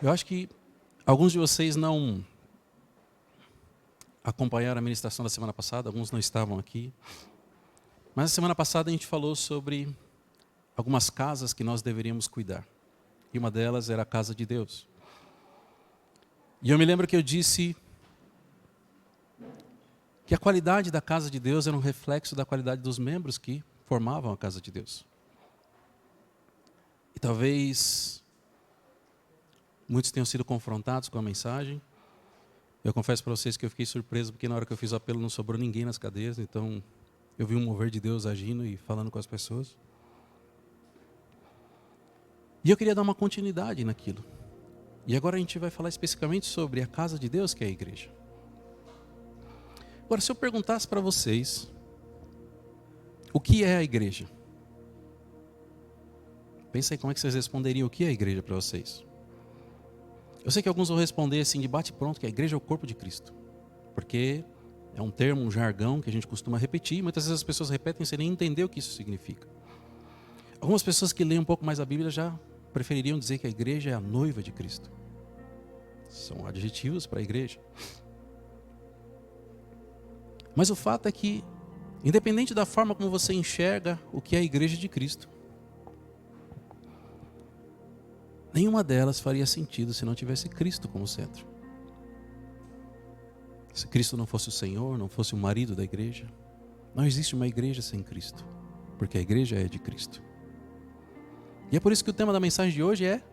Eu acho que alguns de vocês não acompanharam a ministração da semana passada, alguns não estavam aqui. Mas na semana passada a gente falou sobre algumas casas que nós deveríamos cuidar. E uma delas era a casa de Deus. E eu me lembro que eu disse que a qualidade da casa de Deus era um reflexo da qualidade dos membros que formavam a casa de Deus. E talvez muitos tenham sido confrontados com a mensagem. Eu confesso para vocês que eu fiquei surpreso, porque na hora que eu fiz o apelo não sobrou ninguém nas cadeiras, então eu vi um mover de Deus agindo e falando com as pessoas. E eu queria dar uma continuidade naquilo. E agora a gente vai falar especificamente sobre a casa de Deus, que é a igreja. Agora, se eu perguntasse para vocês, o que é a igreja? Pensa aí como é que vocês responderiam o que é a igreja para vocês. Eu sei que alguns vão responder assim, de bate-pronto, que a igreja é o corpo de Cristo. Porque é um termo, um jargão que a gente costuma repetir, e muitas vezes as pessoas repetem sem nem entender o que isso significa. Algumas pessoas que leem um pouco mais a Bíblia já prefeririam dizer que a igreja é a noiva de Cristo. São adjetivos para a igreja. Mas o fato é que, independente da forma como você enxerga o que é a igreja de Cristo, nenhuma delas faria sentido se não tivesse Cristo como centro. Se Cristo não fosse o Senhor, não fosse o marido da igreja, não existe uma igreja sem Cristo, porque a igreja é de Cristo. E é por isso que o tema da mensagem de hoje é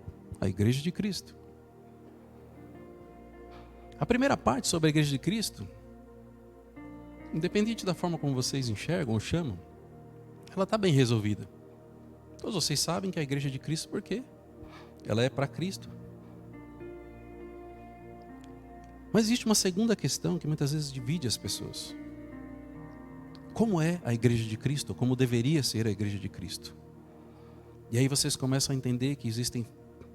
a igreja de Cristo. A primeira parte sobre a igreja de Cristo, independente da forma como vocês enxergam ou chamam, ela está bem resolvida. Todos vocês sabem que a igreja de Cristo, por quê? Ela é para Cristo. Mas existe uma segunda questão que muitas vezes divide as pessoas. Como é a igreja de Cristo? Como deveria ser a igreja de Cristo? E aí vocês começam a entender que existem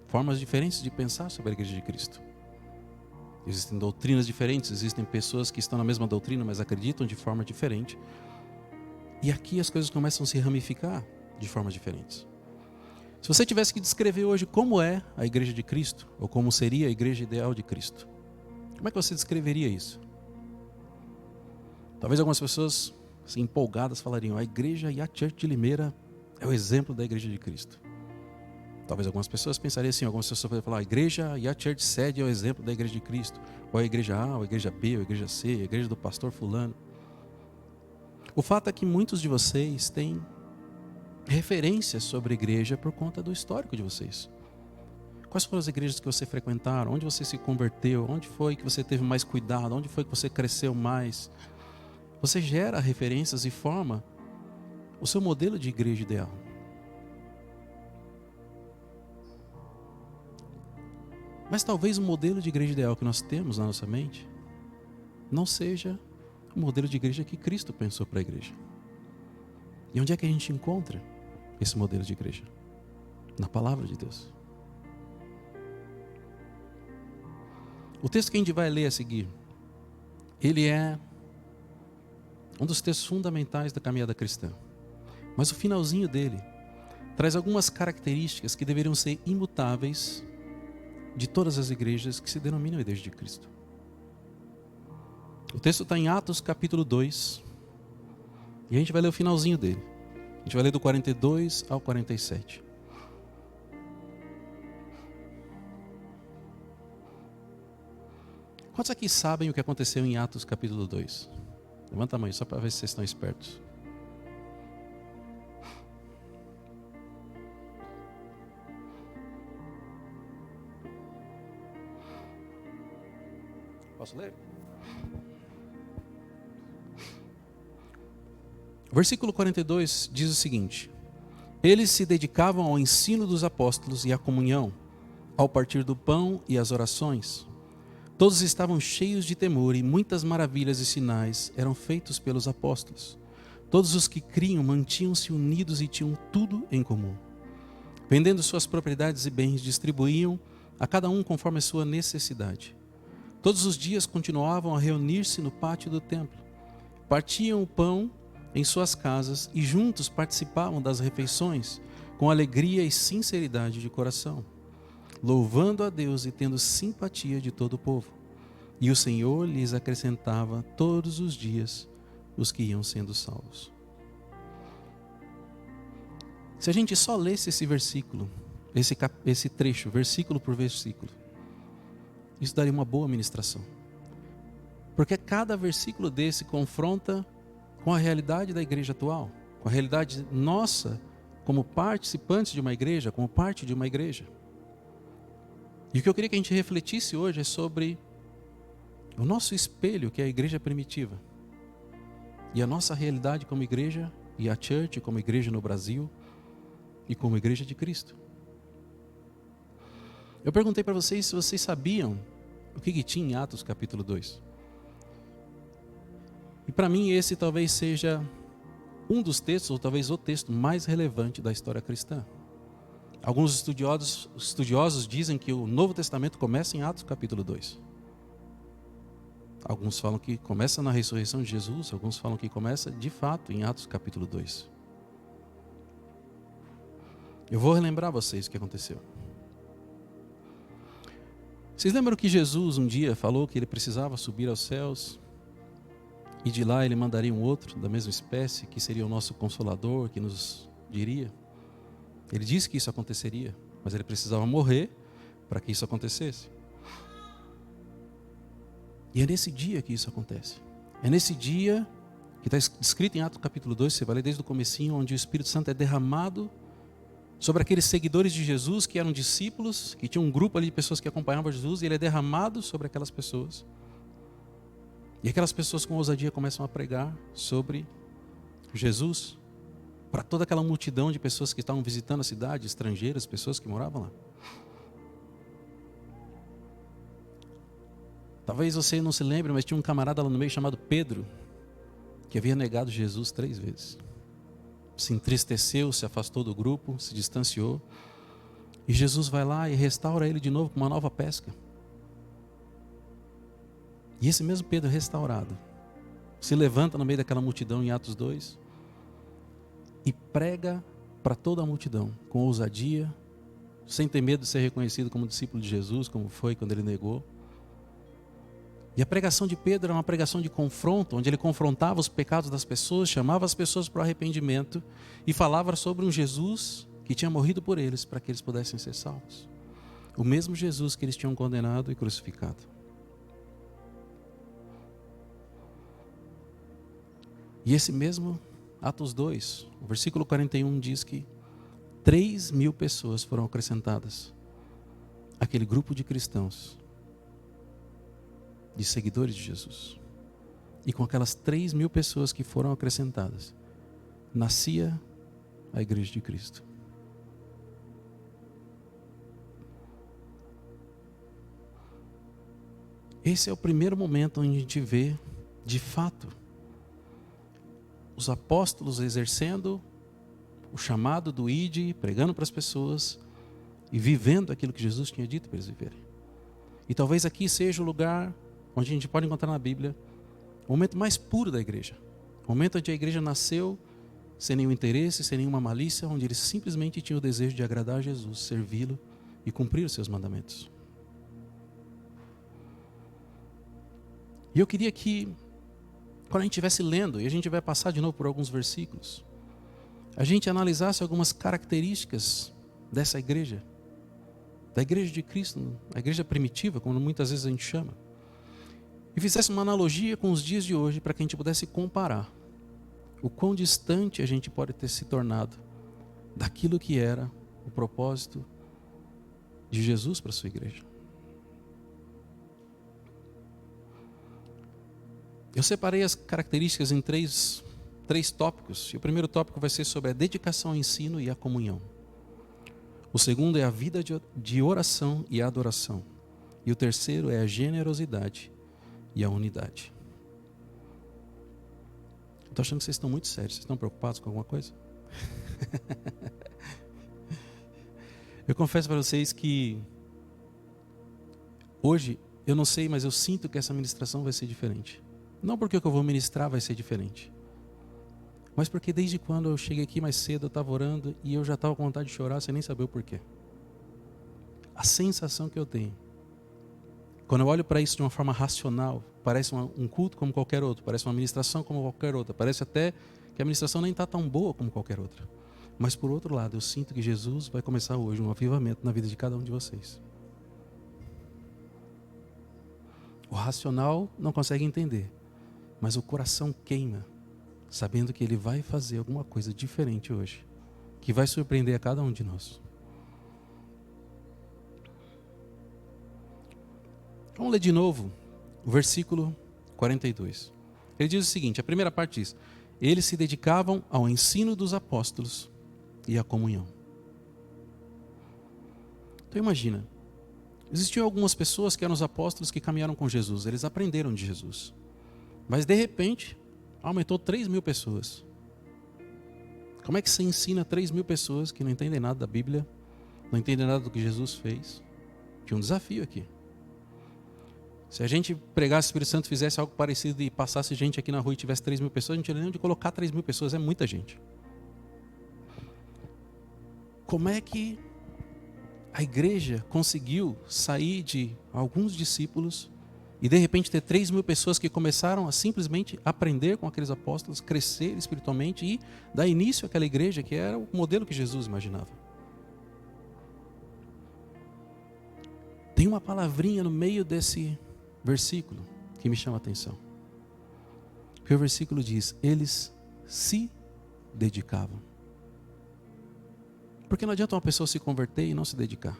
formas diferentes de pensar sobre a igreja de Cristo. Existem doutrinas diferentes, existem pessoas que estão na mesma doutrina, mas acreditam de forma diferente. E aqui as coisas começam a se ramificar de formas diferentes. Se você tivesse que descrever hoje como é a igreja de Cristo, ou como seria a igreja ideal de Cristo, como é que você descreveria isso? Talvez algumas pessoas assim, empolgadas falariam: a igreja e a Church de Limeira é o exemplo da igreja de Cristo. Talvez algumas pessoas pensariam assim, algumas pessoas poderiam falar: a igreja e a Church Sede é o exemplo da igreja de Cristo. Ou a igreja A, ou a igreja B, ou a igreja C, a igreja do pastor fulano. O fato é que muitos de vocês têm referências sobre a igreja por conta do histórico de vocês. Quais foram as igrejas que você frequentaram? Onde você se converteu? Onde foi que você teve mais cuidado? Onde foi que você cresceu mais? Você gera referências e forma o seu modelo de igreja ideal. Mas talvez o modelo de igreja ideal que nós temos na nossa mente não seja o modelo de igreja que Cristo pensou para a igreja. E onde é que a gente encontra esse modelo de igreja? Na palavra de Deus. O texto que a gente vai ler a seguir, ele é um dos textos fundamentais da caminhada cristã. Mas o finalzinho dele traz algumas características que deveriam ser imutáveis de todas as igrejas que se denominam a igreja de Cristo. O texto está em Atos capítulo 2, e a gente vai ler o finalzinho dele. A gente vai ler do 42 ao 47. Quantos aqui sabem o que aconteceu em Atos capítulo 2? Levanta a mão só para ver se vocês estão espertos. Posso ler? O versículo 42 diz o seguinte: eles se dedicavam ao ensino dos apóstolos e à comunhão, ao partir do pão e às orações. Todos estavam cheios de temor e muitas maravilhas e sinais eram feitos pelos apóstolos. Todos os que criam mantinham-se unidos e tinham tudo em comum. Vendendo suas propriedades e bens, distribuíam a cada um conforme a sua necessidade. Todos os dias continuavam a reunir-se no pátio do templo. Partiam o pão em suas casas e juntos participavam das refeições com alegria e sinceridade de coração, louvando a Deus e tendo simpatia de todo o povo. E o Senhor lhes acrescentava todos os dias os que iam sendo salvos. Se a gente só lesse esse versículo, esse trecho, versículo por versículo, isso daria uma boa ministração. Porque cada versículo desse confronta com a realidade da igreja atual, com a realidade nossa como participantes de uma igreja, como parte de uma igreja. E o que eu queria que a gente refletisse hoje é sobre o nosso espelho, que é a igreja primitiva, e a nossa realidade como igreja, e a church como igreja no Brasil, e como igreja de Cristo. Eu perguntei para vocês se vocês sabiam o que tinha em Atos capítulo 2. E para mim esse talvez seja um dos textos, ou talvez o texto mais relevante da história cristã. Alguns estudiosos dizem que o Novo Testamento começa em Atos capítulo 2. Alguns falam que começa na ressurreição de Jesus, alguns falam que começa de fato em Atos capítulo 2. Eu vou relembrar vocês o que aconteceu. Vocês lembram que Jesus um dia falou que ele precisava subir aos céus e de lá ele mandaria um outro da mesma espécie, que seria o nosso Consolador, que nos diria? Ele disse que isso aconteceria, mas ele precisava morrer para que isso acontecesse. E é nesse dia que isso acontece. É nesse dia que está escrito em Atos capítulo 2, você vai ler desde o comecinho, onde o Espírito Santo é derramado sobre aqueles seguidores de Jesus, que eram discípulos, que tinha um grupo ali de pessoas que acompanhavam Jesus, e ele é derramado sobre aquelas pessoas. E aquelas pessoas com ousadia começam a pregar sobre Jesus para toda aquela multidão de pessoas que estavam visitando a cidade, estrangeiras, pessoas que moravam lá. Talvez você não se lembre, mas tinha um camarada lá no meio chamado Pedro, que havia negado Jesus 3 vezes. Se entristeceu, se afastou do grupo, se distanciou. E Jesus vai lá e restaura ele de novo com uma nova pesca. E esse mesmo Pedro restaurado se levanta no meio daquela multidão em Atos 2 e prega para toda a multidão com ousadia, sem ter medo de ser reconhecido como discípulo de Jesus, como foi quando ele negou. E a pregação de Pedro era uma pregação de confronto, onde ele confrontava os pecados das pessoas, chamava as pessoas para o arrependimento e falava sobre um Jesus que tinha morrido por eles, para que eles pudessem ser salvos. O mesmo Jesus que eles tinham condenado e crucificado. E esse mesmo Atos 2, o versículo 41 diz que 3.000 pessoas foram acrescentadas àquele grupo de cristãos, de seguidores de Jesus. E com aquelas 3.000 pessoas que foram acrescentadas, nascia a igreja de Cristo. Esse é o primeiro momento onde a gente vê, de fato, os apóstolos exercendo o chamado do ide, pregando para as pessoas e vivendo aquilo que Jesus tinha dito para eles viverem. E talvez aqui seja o lugar onde a gente pode encontrar na Bíblia o momento mais puro da igreja. O momento onde a igreja nasceu sem nenhum interesse, sem nenhuma malícia, onde eles simplesmente tinham o desejo de agradar a Jesus, servi-lo e cumprir os seus mandamentos. E eu queria que, quando a gente estivesse lendo, e a gente vai passar de novo por alguns versículos, a gente analisasse algumas características dessa igreja, da igreja de Cristo, a igreja primitiva, como muitas vezes a gente chama, e fizesse uma analogia com os dias de hoje, para que a gente pudesse comparar o quão distante a gente pode ter se tornado daquilo que era o propósito de Jesus para a sua igreja. Eu separei as características em três tópicos. E o primeiro tópico vai ser sobre a dedicação ao ensino e a comunhão. O segundo é a vida de oração e adoração. E o terceiro é a generosidade e a unidade. Estou achando que vocês estão muito sérios. Vocês estão preocupados com alguma coisa? Eu confesso para vocês que hoje, eu não sei, mas eu sinto que essa ministração vai ser diferente. Não porque o que eu vou ministrar vai ser diferente, mas porque desde quando eu cheguei aqui mais cedo, eu estava orando e eu já estava com vontade de chorar sem nem saber o porquê. A sensação que eu tenho, quando eu olho para isso de uma forma racional, parece um culto como qualquer outro, parece uma ministração como qualquer outra, parece até que a ministração nem está tão boa como qualquer outra. Mas por outro lado, eu sinto que Jesus vai começar hoje um avivamento na vida de cada um de vocês. O racional não consegue entender, mas o coração queima, sabendo que Ele vai fazer alguma coisa diferente hoje, que vai surpreender a cada um de nós. Vamos ler de novo o versículo 42. Ele diz o seguinte, a primeira parte diz: eles se dedicavam ao ensino dos apóstolos e à comunhão. Então imagina, existiam algumas pessoas que eram os apóstolos que caminharam com Jesus, eles aprenderam de Jesus. Mas de repente, aumentou 3.000 pessoas. Como é que você ensina 3.000 pessoas que não entendem nada da Bíblia, não entendem nada do que Jesus fez? Tinha um desafio aqui. Se a gente pregasse, o Espírito Santo fizesse algo parecido e passasse gente aqui na rua e tivesse 3.000 pessoas, a gente não tinha nem onde colocar 3.000 pessoas, é muita gente. Como é que a igreja conseguiu sair de alguns discípulos e de repente ter 3.000 pessoas que começaram a simplesmente aprender com aqueles apóstolos, crescer espiritualmente e dar início àquela igreja que era o modelo que Jesus imaginava? Tem uma palavrinha no meio desse versículo que me chama a atenção. Porque o versículo diz: eles se dedicavam. Porque não adianta uma pessoa se converter e não se dedicar.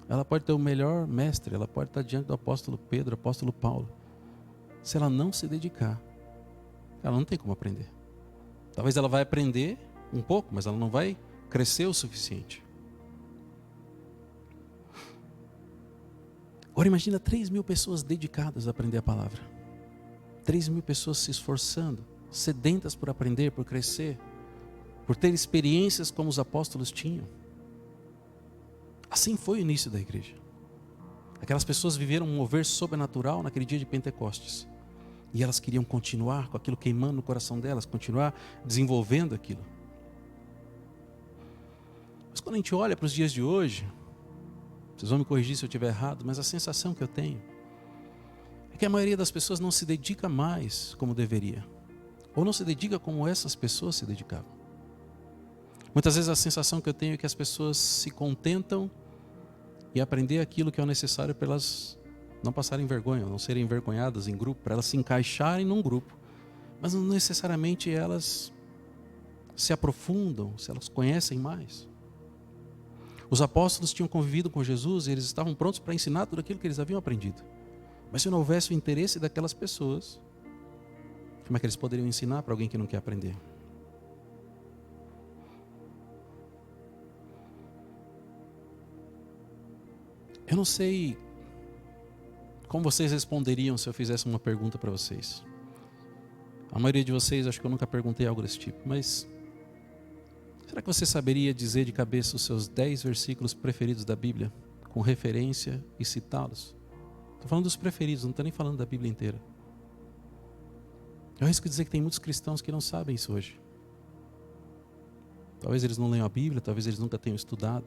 Ela pode ter o melhor mestre, ela pode estar diante do apóstolo Pedro, apóstolo Paulo. Se ela não se dedicar, ela não tem como aprender. Talvez ela vai aprender um pouco, mas ela não vai crescer o suficiente. Agora imagina 3.000 pessoas dedicadas a aprender a palavra. 3.000 pessoas se esforçando, sedentas por aprender, por crescer, por ter experiências como os apóstolos tinham. Assim foi o início da igreja. Aquelas pessoas viveram um mover sobrenatural naquele dia de Pentecostes. E elas queriam continuar com aquilo queimando no coração delas, continuar desenvolvendo aquilo. Mas quando a gente olha para os dias de hoje, vocês vão me corrigir se eu estiver errado, mas a sensação que eu tenho é que a maioria das pessoas não se dedica mais como deveria. Ou não se dedica como essas pessoas se dedicavam. Muitas vezes a sensação que eu tenho é que as pessoas se contentam em aprender aquilo que é o necessário para elas não passarem vergonha, não serem envergonhadas em grupo, para elas se encaixarem num grupo. Mas não necessariamente elas se aprofundam, se elas conhecem mais. Os apóstolos tinham convivido com Jesus e eles estavam prontos para ensinar tudo aquilo que eles haviam aprendido. Mas se não houvesse o interesse daquelas pessoas, como é que eles poderiam ensinar para alguém que não quer aprender? Eu não sei como vocês responderiam se eu fizesse uma pergunta para vocês. A maioria de vocês, acho que eu nunca perguntei algo desse tipo, mas será que você saberia dizer de cabeça os seus 10 versículos preferidos da Bíblia, com referência e citá-los? Estou falando dos preferidos, não estou nem falando da Bíblia inteira. Eu arrisco dizer que tem muitos cristãos que não sabem isso hoje. Talvez eles não leiam a Bíblia, talvez eles nunca tenham estudado.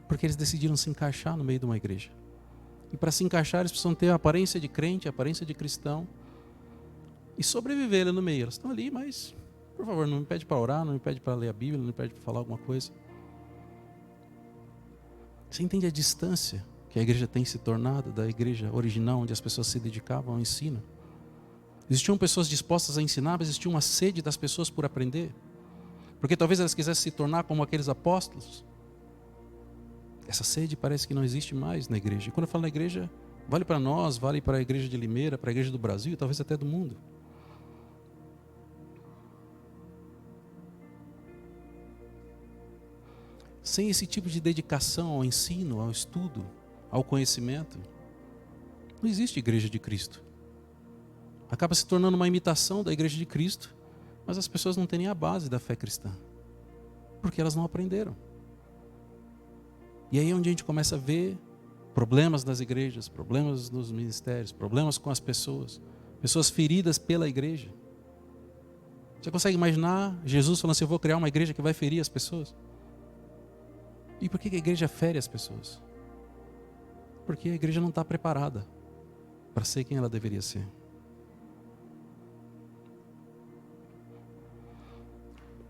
Porque eles decidiram se encaixar no meio de uma igreja. E para se encaixar, eles precisam ter a aparência de crente, a aparência de cristão. E sobreviver ali no meio. Elas estão ali, mas, por favor, não me pede para orar, não me pede para ler a Bíblia, não me pede para falar alguma coisa. Você entende a distância que a igreja tem se tornado da igreja original, onde as pessoas se dedicavam ao ensino? Existiam pessoas dispostas a ensinar, mas existia uma sede das pessoas por aprender. Porque talvez elas quisessem se tornar como aqueles apóstolos. Essa sede parece que não existe mais na igreja. E quando eu falo na igreja, vale para nós, vale para a igreja de Limeira, para a igreja do Brasil e talvez até do mundo. Sem esse tipo de dedicação ao ensino, ao estudo, ao conhecimento, não existe igreja de Cristo. Acaba se tornando uma imitação da igreja de Cristo, mas as pessoas não têm nem a base da fé cristã, porque elas não aprenderam. E aí é onde a gente começa a ver problemas nas igrejas, problemas nos ministérios, problemas com as pessoas, pessoas feridas pela igreja. Você consegue imaginar Jesus falando assim: eu vou criar uma igreja que vai ferir as pessoas? E por que a igreja fere as pessoas? Porque a igreja não está preparada para ser quem ela deveria ser.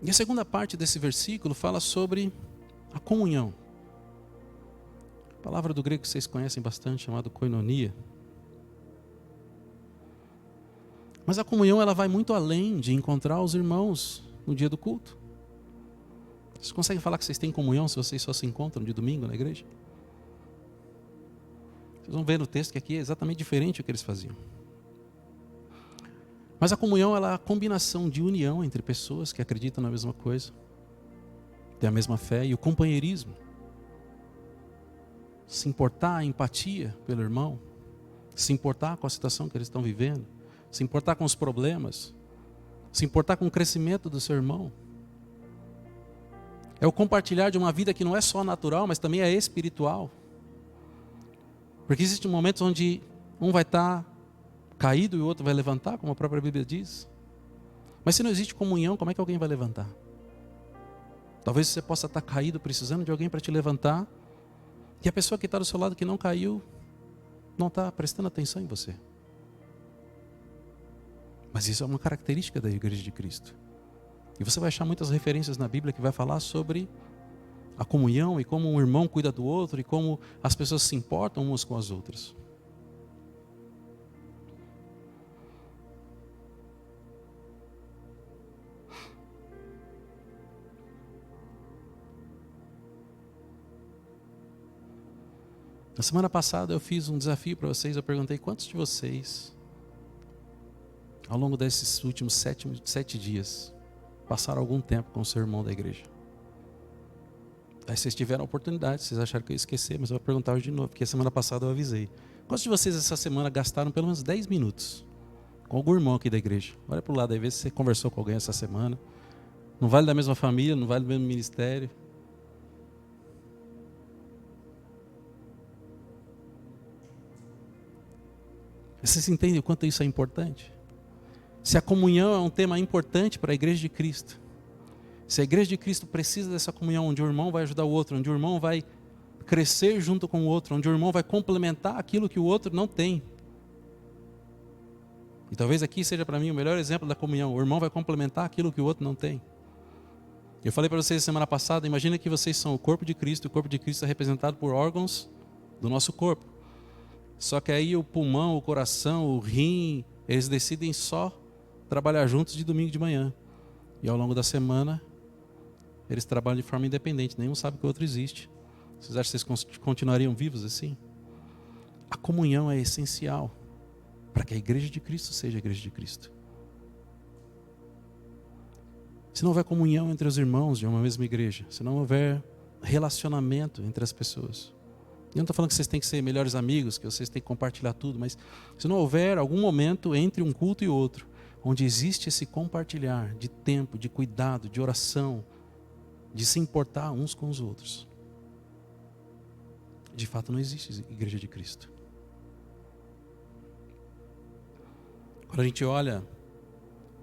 E a segunda parte desse versículo fala sobre a comunhão. A palavra do grego que vocês conhecem bastante, chamada koinonia. Mas a comunhão ela vai muito além de encontrar os irmãos no dia do culto. Vocês conseguem falar que vocês têm comunhão se vocês só se encontram de domingo na igreja? Vocês vão ver no texto que aqui é exatamente diferente do que eles faziam. Mas a comunhão ela é a combinação de união entre pessoas que acreditam na mesma coisa, têm a mesma fé, e o companheirismo. Se importar, a empatia pelo irmão, se importar com a situação que eles estão vivendo, se importar com os problemas, se importar com o crescimento do seu irmão. É o compartilhar de uma vida que não é só natural, mas também é espiritual. Porque existem momentos onde um vai estar caído e o outro vai levantar, como a própria Bíblia diz. Mas se não existe comunhão, como é que alguém vai levantar? Talvez você possa estar caído, precisando de alguém para te levantar, e a pessoa que está do seu lado que não caiu, não está prestando atenção em você. Mas isso é uma característica da Igreja de Cristo. E você vai achar muitas referências na Bíblia que vai falar sobre a comunhão e como um irmão cuida do outro e como as pessoas se importam umas com as outras. Na semana passada eu fiz um desafio para vocês, eu perguntei quantos de vocês, ao longo desses últimos 7 dias, passaram algum tempo com o seu irmão da igreja. Aí vocês tiveram a oportunidade, vocês acharam que eu ia esquecer, mas eu vou perguntar hoje de novo, porque a semana passada eu avisei. Quantos de vocês essa semana gastaram pelo menos 10 minutos com algum irmão aqui da igreja? Olha para o lado aí, vê se você conversou com alguém essa semana. Não vale da mesma família, não vale do mesmo ministério. Vocês entendem o quanto isso é importante? Se a comunhão é um tema importante para a igreja de Cristo, se a igreja de Cristo precisa dessa comunhão, onde o irmão vai ajudar o outro, onde o irmão vai crescer junto com o outro, onde o irmão vai complementar aquilo que o outro não tem. E talvez aqui seja para mim o melhor exemplo da comunhão. O irmão vai complementar aquilo que o outro não tem. Eu falei para vocês semana passada, imagina que vocês são o corpo de Cristo, e o corpo de Cristo é representado por órgãos do nosso corpo. Só que aí o pulmão, o coração, o rim, eles decidem só trabalhar juntos de domingo de manhã. E ao longo da semana, eles trabalham de forma independente. Nenhum sabe que o outro existe. Vocês acham que vocês continuariam vivos assim? A comunhão é essencial para que a igreja de Cristo seja a igreja de Cristo. Se não houver comunhão entre os irmãos de uma mesma igreja, se não houver relacionamento entre as pessoas, eu não estou falando que vocês têm que ser melhores amigos, que vocês têm que compartilhar tudo, mas se não houver algum momento entre um culto e outro, onde existe esse compartilhar de tempo, de cuidado, de oração, de se importar uns com os outros, de fato não existe igreja de Cristo. Quando a gente olha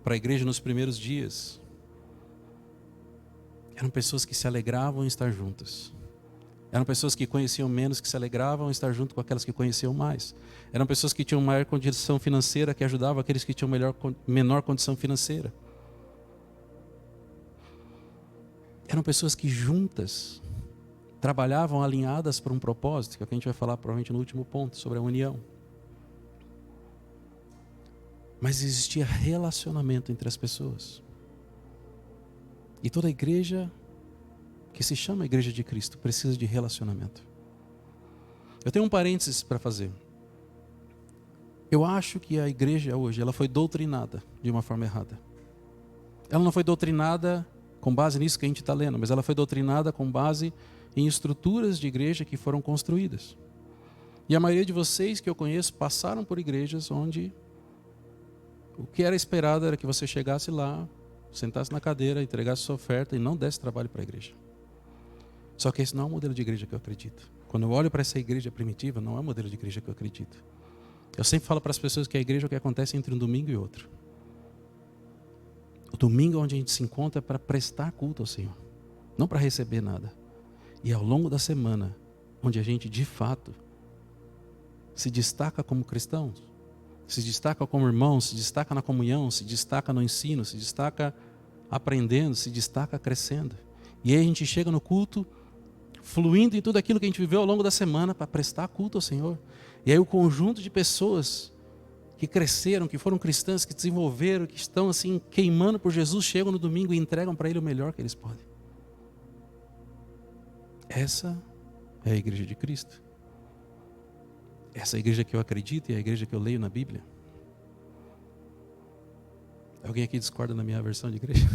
para a igreja nos primeiros dias, eram pessoas que se alegravam em estar juntas. Eram pessoas que conheciam menos, que se alegravam em estar junto com aquelas que conheciam mais. Eram pessoas que tinham maior condição financeira, que ajudavam aqueles que tinham menor condição financeira. Eram pessoas que juntas trabalhavam alinhadas para um propósito, que é o que a gente vai falar provavelmente no último ponto, sobre a união. Mas existia relacionamento entre as pessoas. E toda igreja que se chama Igreja de Cristo precisa de relacionamento. Eu tenho um parênteses para fazer. Eu acho que a igreja hoje, ela foi doutrinada de uma forma errada. Ela não foi doutrinada com base nisso que a gente está lendo, mas ela foi doutrinada com base em estruturas de igreja que foram construídas. E a maioria de vocês que eu conheço passaram por igrejas onde o que era esperado era que você chegasse lá, sentasse na cadeira, entregasse sua oferta e não desse trabalho para a igreja. Só que esse não é o modelo de igreja que eu acredito. Quando eu olho para essa igreja primitiva, não é o modelo de igreja que eu acredito. Eu sempre falo para as pessoas que a igreja é o que acontece entre um domingo e outro. O domingo é onde a gente se encontra para prestar culto ao Senhor, não para receber nada. E ao longo da semana, onde a gente de fato se destaca como cristão, se destaca como irmão, se destaca na comunhão, se destaca no ensino, se destaca aprendendo, se destaca crescendo. E aí a gente chega no culto, fluindo em tudo aquilo que a gente viveu ao longo da semana para prestar culto ao Senhor. E aí o conjunto de pessoas que cresceram, que foram cristãs, que desenvolveram, que estão assim queimando por Jesus, chegam no domingo e entregam para Ele o melhor que eles podem. Essa é a igreja de Cristo. Essa é a igreja que eu acredito e é a igreja que eu leio na Bíblia. Alguém aqui discorda da minha versão de igreja?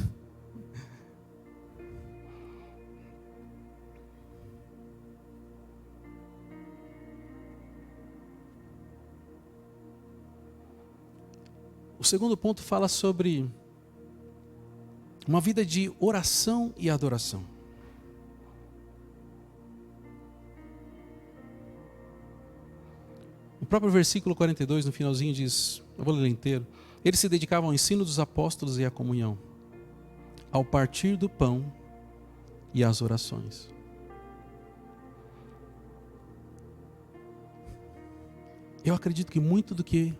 O segundo ponto fala sobre uma vida de oração e adoração. O próprio versículo 42, no finalzinho, diz, eu vou ler inteiro: eles se dedicavam ao ensino dos apóstolos e à comunhão, ao partir do pão e às orações. Eu acredito que muito do que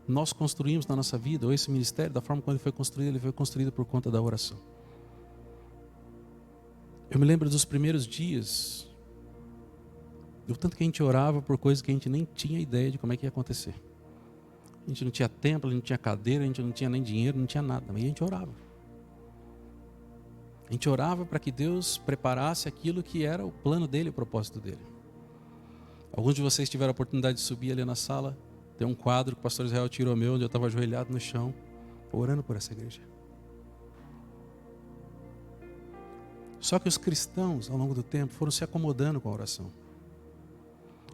nós construímos na nossa vida, ou esse ministério, da forma como ele foi construído por conta da oração. Eu me lembro dos primeiros dias, do tanto que a gente orava por coisas que a gente nem tinha ideia de como é que ia acontecer. A gente não tinha templo, a gente não tinha cadeira, a gente não tinha nem dinheiro, não tinha nada, mas a gente orava. A gente orava para que Deus preparasse aquilo que era o plano dele, o propósito dele. Alguns de vocês tiveram a oportunidade de subir ali na sala. Tem um quadro que o pastor Israel tirou meu, onde eu estava ajoelhado no chão, orando por essa igreja. Só que os cristãos, ao longo do tempo, foram se acomodando com a oração.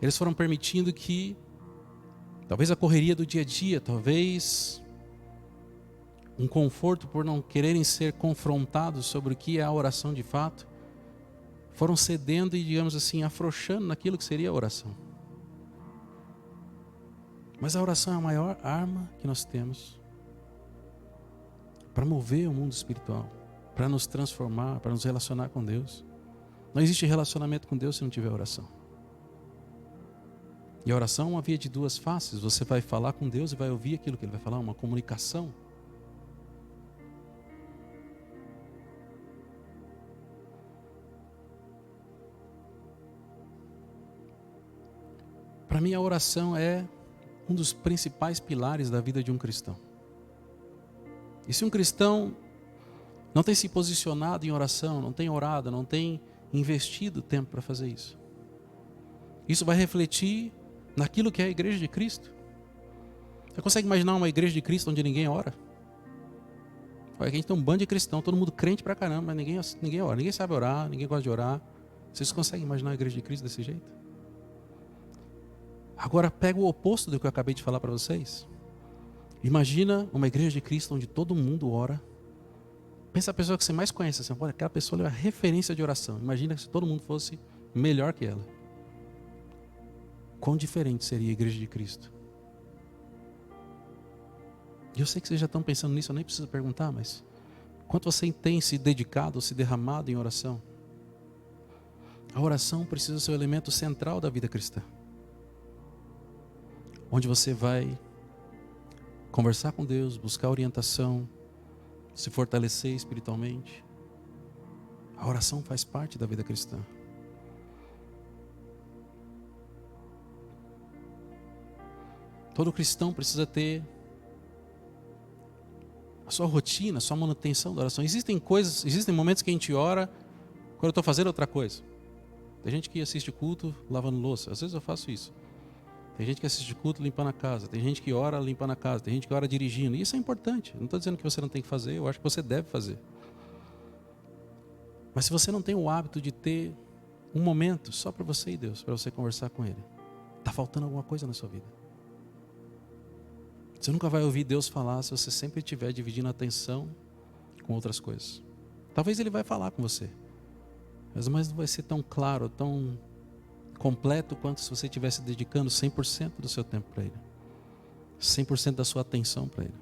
Eles foram permitindo que, talvez a correria do dia a dia, talvez um conforto por não quererem ser confrontados sobre o que é a oração de fato, foram cedendo e, digamos assim, afrouxando naquilo que seria a oração. Mas a oração é a maior arma que nós temos para mover o mundo espiritual, para nos transformar, para nos relacionar com Deus. Não existe relacionamento com Deus se não tiver oração. E a oração é uma via de duas faces. Você vai falar com Deus e vai ouvir aquilo que Ele vai falar, uma comunicação. Para mim, a oração é um dos principais pilares da vida de um cristão. E se um cristão não tem se posicionado em oração, não tem orado, não tem investido tempo para fazer isso, isso vai refletir naquilo que é a igreja de Cristo. Você consegue imaginar uma igreja de Cristo onde ninguém ora? Olha, aqui a gente tem um bando de cristão, todo mundo crente pra caramba, mas ninguém ora, ninguém sabe orar, ninguém gosta de orar. Vocês conseguem imaginar a igreja de Cristo desse jeito? Agora pega o oposto do que eu acabei de falar para vocês. Imagina uma igreja de Cristo onde todo mundo ora. Pensa a pessoa que você mais conhece, assim, olha, aquela pessoa é a referência de oração. Imagina se todo mundo fosse melhor que ela. Quão diferente seria a igreja de Cristo? E eu sei que vocês já estão pensando nisso, eu nem preciso perguntar, mas quanto você tem se dedicado, se derramado em oração? A oração precisa ser o elemento central da vida cristã. Onde você vai conversar com Deus, buscar orientação, se fortalecer espiritualmente. A oração faz parte da vida cristã. Todo cristão precisa ter a sua rotina, a sua manutenção da oração. Existem momentos que a gente ora quando eu estou fazendo outra coisa. Tem gente que assiste culto lavando louça. Às vezes eu faço isso. Tem gente que assiste culto limpando a casa. Tem gente que ora limpando a casa. Tem gente que ora dirigindo. E isso é importante. Eu não estou dizendo que você não tem que fazer. Eu acho que você deve fazer. Mas se você não tem o hábito de ter um momento só para você e Deus, para você conversar com Ele, está faltando alguma coisa na sua vida. Você nunca vai ouvir Deus falar se você sempre estiver dividindo a atenção com outras coisas. Talvez Ele vai falar com você, mas não vai ser tão claro, tão completo quanto se você estivesse dedicando 100% do seu tempo para Ele. 100% da sua atenção para Ele.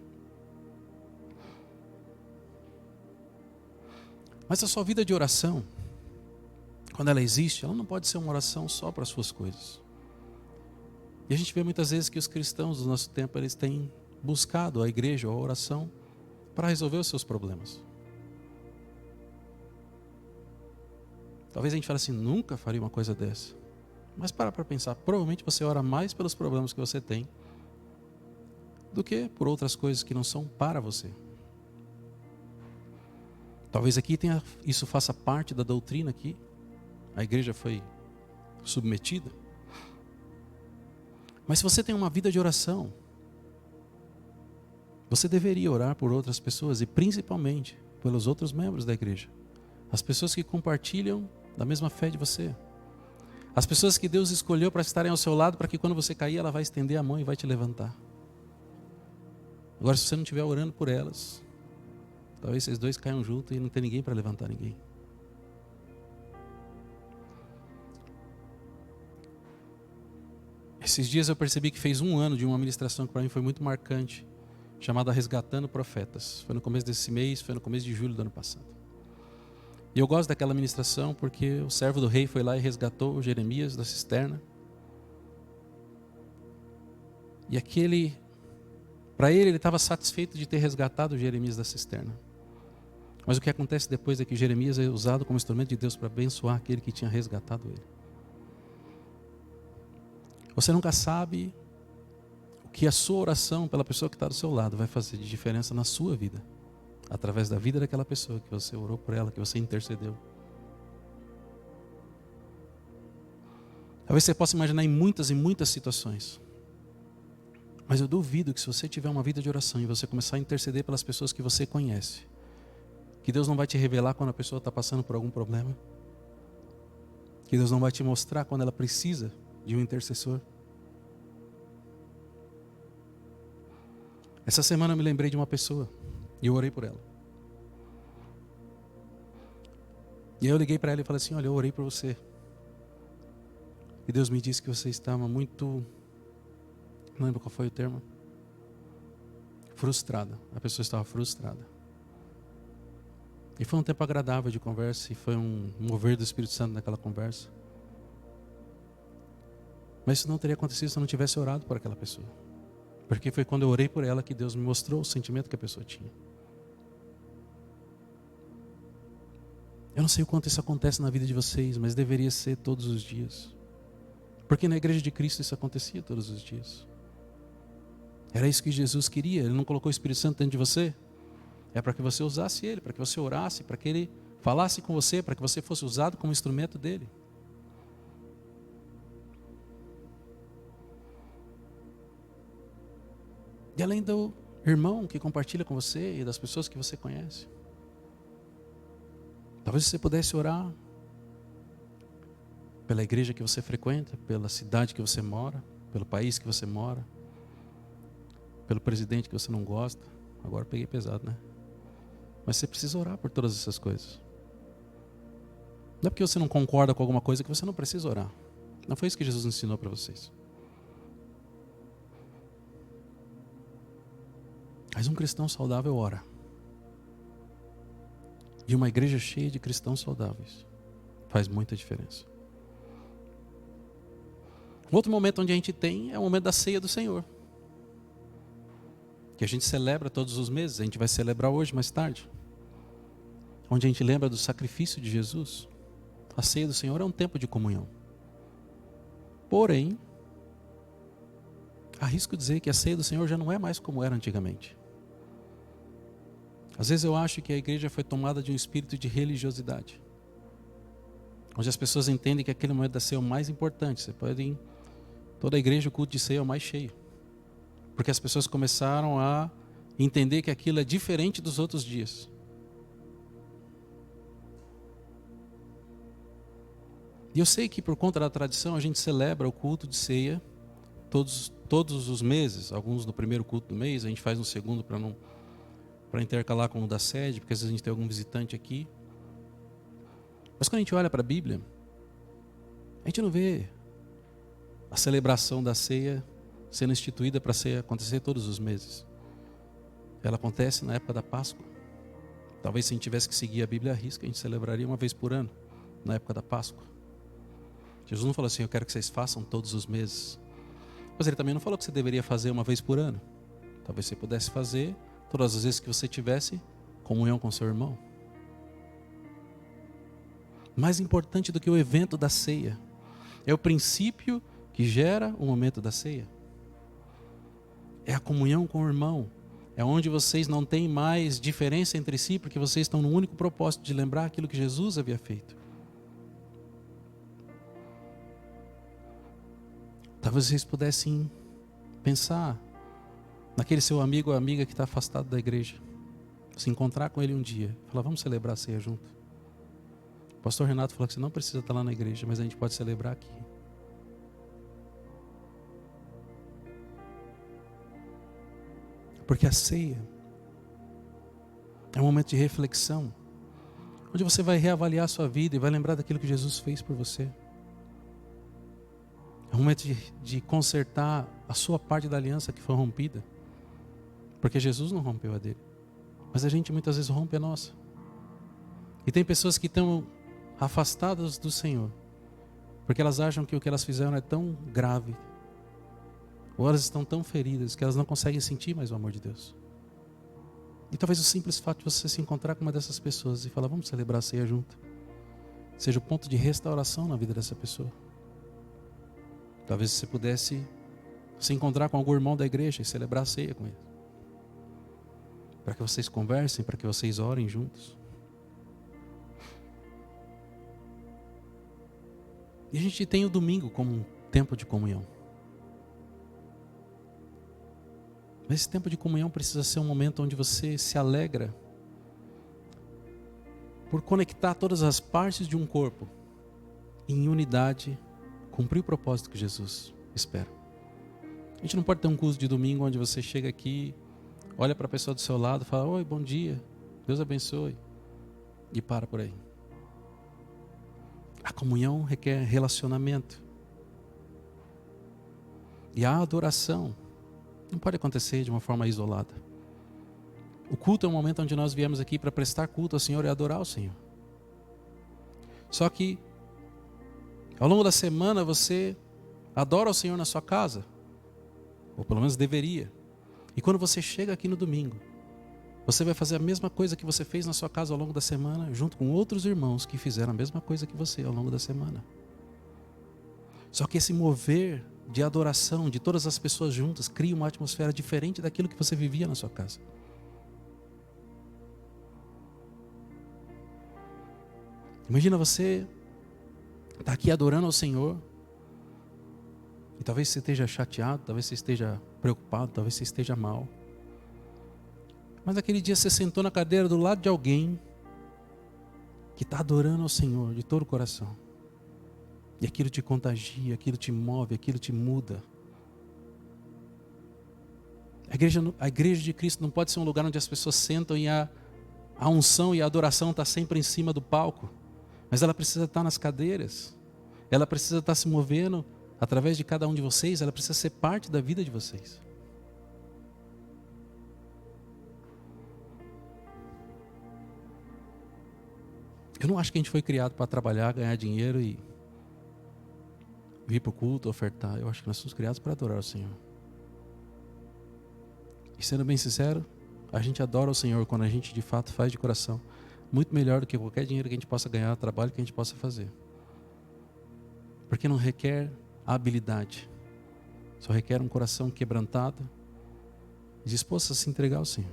Mas a sua vida de oração, quando ela existe, ela não pode ser uma oração só para as suas coisas. E a gente vê muitas vezes que os cristãos do nosso tempo, eles têm buscado a igreja ou a oração para resolver os seus problemas. Talvez a gente fale assim, nunca faria uma coisa dessa. Mas para pensar, provavelmente você ora mais pelos problemas que você tem do que por outras coisas que não são para você. Talvez aqui isso faça parte da doutrina que a igreja foi submetida. Mas se você tem uma vida de oração, você deveria orar por outras pessoas e principalmente pelos outros membros da igreja. As pessoas que compartilham da mesma fé de você. As pessoas que Deus escolheu para estarem ao seu lado, para que quando você cair, ela vai estender a mão e vai te levantar. Agora, se você não estiver orando por elas, talvez vocês dois caiam juntos e não tem ninguém para levantar ninguém. Esses dias eu percebi que fez 1 ano de uma ministração que para mim foi muito marcante, chamada Resgatando Profetas. Foi no começo desse mês, foi no começo de julho do ano passado. E eu gosto daquela ministração porque o servo do rei foi lá e resgatou Jeremias da cisterna. E para ele estava satisfeito de ter resgatado Jeremias da cisterna. Mas o que acontece depois é que Jeremias é usado como instrumento de Deus para abençoar aquele que tinha resgatado ele. Você nunca sabe o que a sua oração pela pessoa que está do seu lado vai fazer de diferença na sua vida. Através da vida daquela pessoa que você orou por ela, que você intercedeu. Talvez você possa imaginar em muitas e muitas situações. Mas eu duvido que se você tiver uma vida de oração e você começar a interceder pelas pessoas que você conhece, que Deus não vai te revelar quando a pessoa está passando por algum problema. Que Deus não vai te mostrar quando ela precisa de um intercessor. Essa semana eu me lembrei de uma pessoa e eu orei por ela. E aí eu liguei para ela e falei assim, olha, eu orei por você. E Deus me disse que você estava muito, não lembro qual foi o termo, frustrada. A pessoa estava frustrada. E foi um tempo agradável de conversa e foi um mover do Espírito Santo naquela conversa. Mas isso não teria acontecido se eu não tivesse orado por aquela pessoa. Porque foi quando eu orei por ela que Deus me mostrou o sentimento que a pessoa tinha. Eu não sei o quanto isso acontece na vida de vocês, mas deveria ser todos os dias. Porque na igreja de Cristo isso acontecia todos os dias. Era isso que Jesus queria. Ele não colocou o Espírito Santo dentro de você. É para que você usasse ele, para que você orasse, para que ele falasse com você, para que você fosse usado como instrumento dele. E além do irmão que compartilha com você e das pessoas que você conhece. Talvez você pudesse orar pela igreja que você frequenta, pela cidade que você mora, pelo país que você mora, pelo presidente que você não gosta. Agora peguei pesado, né? Mas você precisa orar por todas essas coisas. Não é porque você não concorda com alguma coisa que você não precisa orar. Não foi isso que Jesus ensinou para vocês. Mas um cristão saudável ora. E uma igreja cheia de cristãos saudáveis faz muita diferença. Um outro momento onde a gente tem é o momento da ceia do Senhor. Que a gente celebra todos os meses. A gente vai celebrar hoje, mais tarde. Onde a gente lembra do sacrifício de Jesus. A ceia do Senhor é um tempo de comunhão. Porém, arrisco dizer que a ceia do Senhor já não é mais como era antigamente. Às vezes eu acho que a igreja foi tomada de um espírito de religiosidade. Onde as pessoas entendem que aquele momento da ceia é o mais importante. Você pode ir em toda a igreja, o culto de ceia é o mais cheio. Porque as pessoas começaram a entender que aquilo é diferente dos outros dias. E eu sei que por conta da tradição a gente celebra o culto de ceia todos os meses. Alguns no primeiro culto do mês, a gente faz no segundo para intercalar com o da sede, porque às vezes a gente tem algum visitante aqui. Mas quando a gente olha para a Bíblia, a gente não vê a celebração da ceia sendo instituída para acontecer todos os meses. Ela acontece na época da Páscoa. Talvez se a gente tivesse que seguir a Bíblia à risca, a gente celebraria uma vez por ano, na época da Páscoa. Jesus não falou assim, eu quero que vocês façam todos os meses. Mas ele também não falou que você deveria fazer uma vez por ano. Talvez você pudesse fazer todas as vezes que você tivesse comunhão com seu irmão. Mais importante do que o evento da ceia é o princípio que gera o momento da ceia. É a comunhão com o irmão. É onde vocês não têm mais diferença entre si, porque vocês estão no único propósito de lembrar aquilo que Jesus havia feito. Talvez vocês pudessem pensar naquele seu amigo ou amiga que está afastado da igreja. Se encontrar com ele um dia. Falar, vamos celebrar a ceia junto. O pastor Renato falou que você não precisa estar lá na igreja, mas a gente pode celebrar aqui. Porque a ceia é um momento de reflexão, onde você vai reavaliar a sua vida e vai lembrar daquilo que Jesus fez por você. É um momento de consertar a sua parte da aliança que foi rompida. Porque Jesus não rompeu a dele. Mas a gente muitas vezes rompe a nossa. E tem pessoas que estão afastadas do Senhor, porque elas acham que o que elas fizeram é tão grave, ou elas estão tão feridas que elas não conseguem sentir mais o amor de Deus. E talvez o simples fato de você se encontrar com uma dessas pessoas e falar, vamos celebrar a ceia junto, seja o ponto de restauração na vida dessa pessoa. Talvez você pudesse se encontrar com algum irmão da igreja e celebrar a ceia com ele, para que vocês conversem, para que vocês orem juntos. E a gente tem o domingo como um tempo de comunhão. Mas esse tempo de comunhão precisa ser um momento onde você se alegra por conectar todas as partes de um corpo em unidade, cumprir o propósito que Jesus espera. A gente não pode ter um culto de domingo onde você chega aqui, olha para a pessoa do seu lado e fala, oi, bom dia, Deus abençoe, e para por aí. A comunhão requer relacionamento. E a adoração não pode acontecer de uma forma isolada. O culto é um momento onde nós viemos aqui para prestar culto ao Senhor e adorar o Senhor. Só que, ao longo da semana, você adora o Senhor na sua casa, ou pelo menos deveria. E quando você chega aqui no domingo, você vai fazer a mesma coisa que você fez na sua casa ao longo da semana, junto com outros irmãos que fizeram a mesma coisa que você ao longo da semana. Só que esse mover de adoração de todas as pessoas juntas cria uma atmosfera diferente daquilo que você vivia na sua casa. Imagina você estar aqui adorando ao Senhor, e talvez você esteja chateado, talvez você esteja preocupado, talvez você esteja mal. Mas naquele dia você sentou na cadeira do lado de alguém que está adorando ao Senhor de todo o coração. E aquilo te contagia, aquilo te move, aquilo te muda. A igreja de Cristo não pode ser um lugar onde as pessoas sentam e a unção e a adoração está sempre em cima do palco. Mas ela precisa estar nas cadeiras. Ela precisa estar se movendo através de cada um de vocês. Ela precisa ser parte da vida de vocês. Eu não acho que a gente foi criado para trabalhar, ganhar dinheiro e vir para o culto, ofertar. Eu acho que nós somos criados para adorar o Senhor. E sendo bem sincero, a gente adora o Senhor quando a gente de fato faz de coração. Muito melhor do que qualquer dinheiro que a gente possa ganhar, trabalho que a gente possa fazer. Porque não requer habilidade. Só requer um coração quebrantado, disposto a se entregar ao Senhor.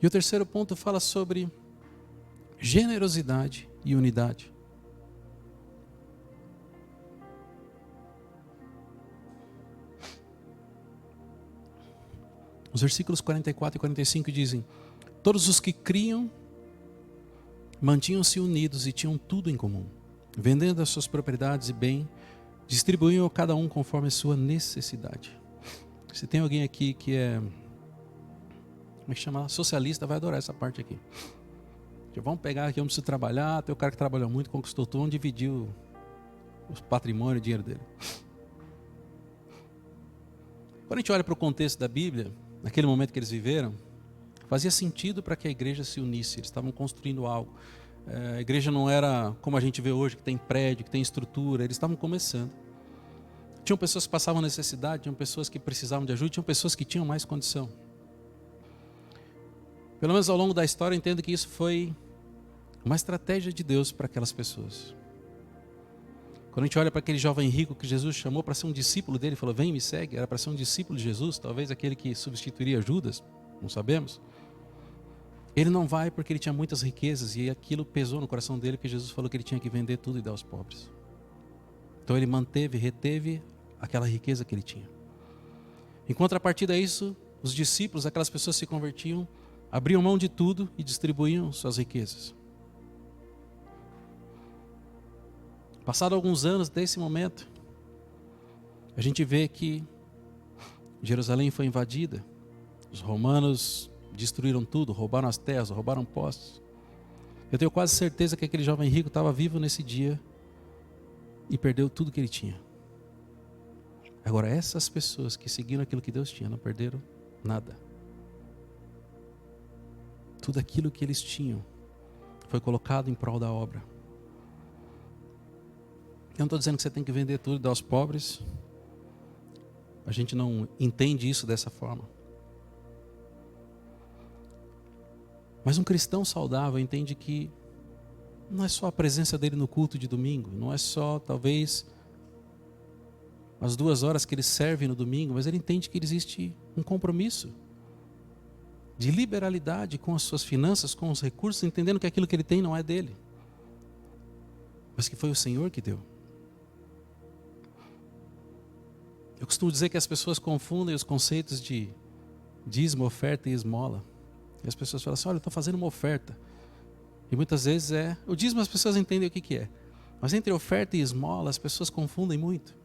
E o terceiro ponto fala sobre generosidade e unidade. Os versículos 44 e 45 dizem: todos os que criam mantinham-se unidos e tinham tudo em comum. Vendendo as suas propriedades e bem, distribuíam a cada um conforme a sua necessidade. Se tem alguém aqui que é, como é que chama? Socialista, vai adorar essa parte aqui. Vamos pegar aqui, vamos trabalhar. Tem o cara que trabalhou muito, conquistou tudo, vamos dividir o patrimônio, o dinheiro dele. Quando a gente olha para o contexto da Bíblia, naquele momento que eles viveram, fazia sentido para que a igreja se unisse. Eles estavam construindo algo. A igreja não era como a gente vê hoje, que tem prédio, que tem estrutura. Eles estavam começando. Tinham pessoas que passavam necessidade, tinham pessoas que precisavam de ajuda, tinham pessoas que tinham mais condição. Pelo menos ao longo da história, eu entendo que isso foi uma estratégia de Deus para aquelas pessoas. Quando a gente olha para aquele jovem rico que Jesus chamou para ser um discípulo dele, falou, vem, me segue, era para ser um discípulo de Jesus, talvez aquele que substituiria Judas, não sabemos. Ele não vai porque ele tinha muitas riquezas e aquilo pesou no coração dele, porque Jesus falou que ele tinha que vender tudo e dar aos pobres. Então ele reteve aquela riqueza que ele tinha. Em contrapartida a isso, os discípulos, aquelas pessoas se convertiam, abriam mão de tudo e distribuíam suas riquezas. Passado alguns anos desse momento, a gente vê que Jerusalém foi invadida, os romanos destruíram tudo, roubaram as terras, roubaram postos. Eu tenho quase certeza que aquele jovem rico estava vivo nesse dia e perdeu tudo que ele tinha. Agora, essas pessoas que seguiram aquilo que Deus tinha, não perderam nada. Tudo aquilo que eles tinham foi colocado em prol da obra. Eu não estou dizendo que você tem que vender tudo e dar aos pobres. A gente não entende isso dessa forma. Mas um cristão saudável entende que não é só a presença dele no culto de domingo, não é só, talvez, as 2 horas que ele serve no domingo, mas ele entende que existe um compromisso de liberalidade com as suas finanças, com os recursos, entendendo que aquilo que ele tem não é dele, mas que foi o Senhor que deu. Eu costumo dizer que as pessoas confundem os conceitos de dízimo, oferta e esmola. E as pessoas falam assim, olha, eu estou fazendo uma oferta. E muitas vezes o dízimo as pessoas entendem o que é. Mas entre oferta e esmola as pessoas confundem muito.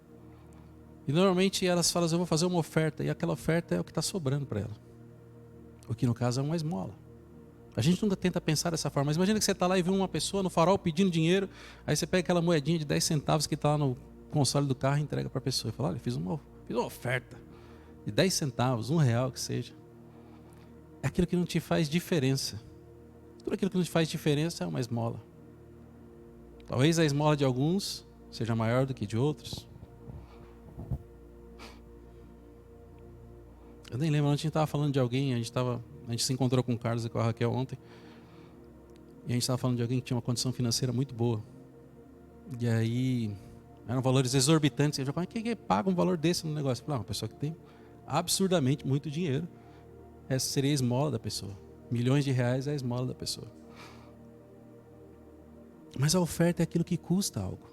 E normalmente elas falam, eu vou fazer uma oferta. E aquela oferta é o que está sobrando para ela. O que no caso é uma esmola. A gente nunca tenta pensar dessa forma. Mas imagina que você está lá e vê uma pessoa no farol pedindo dinheiro. Aí você pega aquela moedinha de 10 centavos que está lá no console do carro e entrega para a pessoa. E fala, olha, fiz uma oferta de 10 centavos, R$1 que seja. É aquilo que não te faz diferença. Tudo aquilo que não te faz diferença é uma esmola. Talvez a esmola de alguns seja maior do que de outros. Eu nem lembro, a gente estava falando de alguém, a gente se encontrou com o Carlos e com a Raquel ontem. E a gente estava falando de alguém que tinha uma condição financeira muito boa. E aí eram valores exorbitantes. Eu já falei, quem paga um valor desse no negócio? Eu falei, uma pessoa que tem absurdamente muito dinheiro. Essa seria a esmola da pessoa. Milhões de reais é a esmola da pessoa. Mas a oferta é aquilo que custa algo.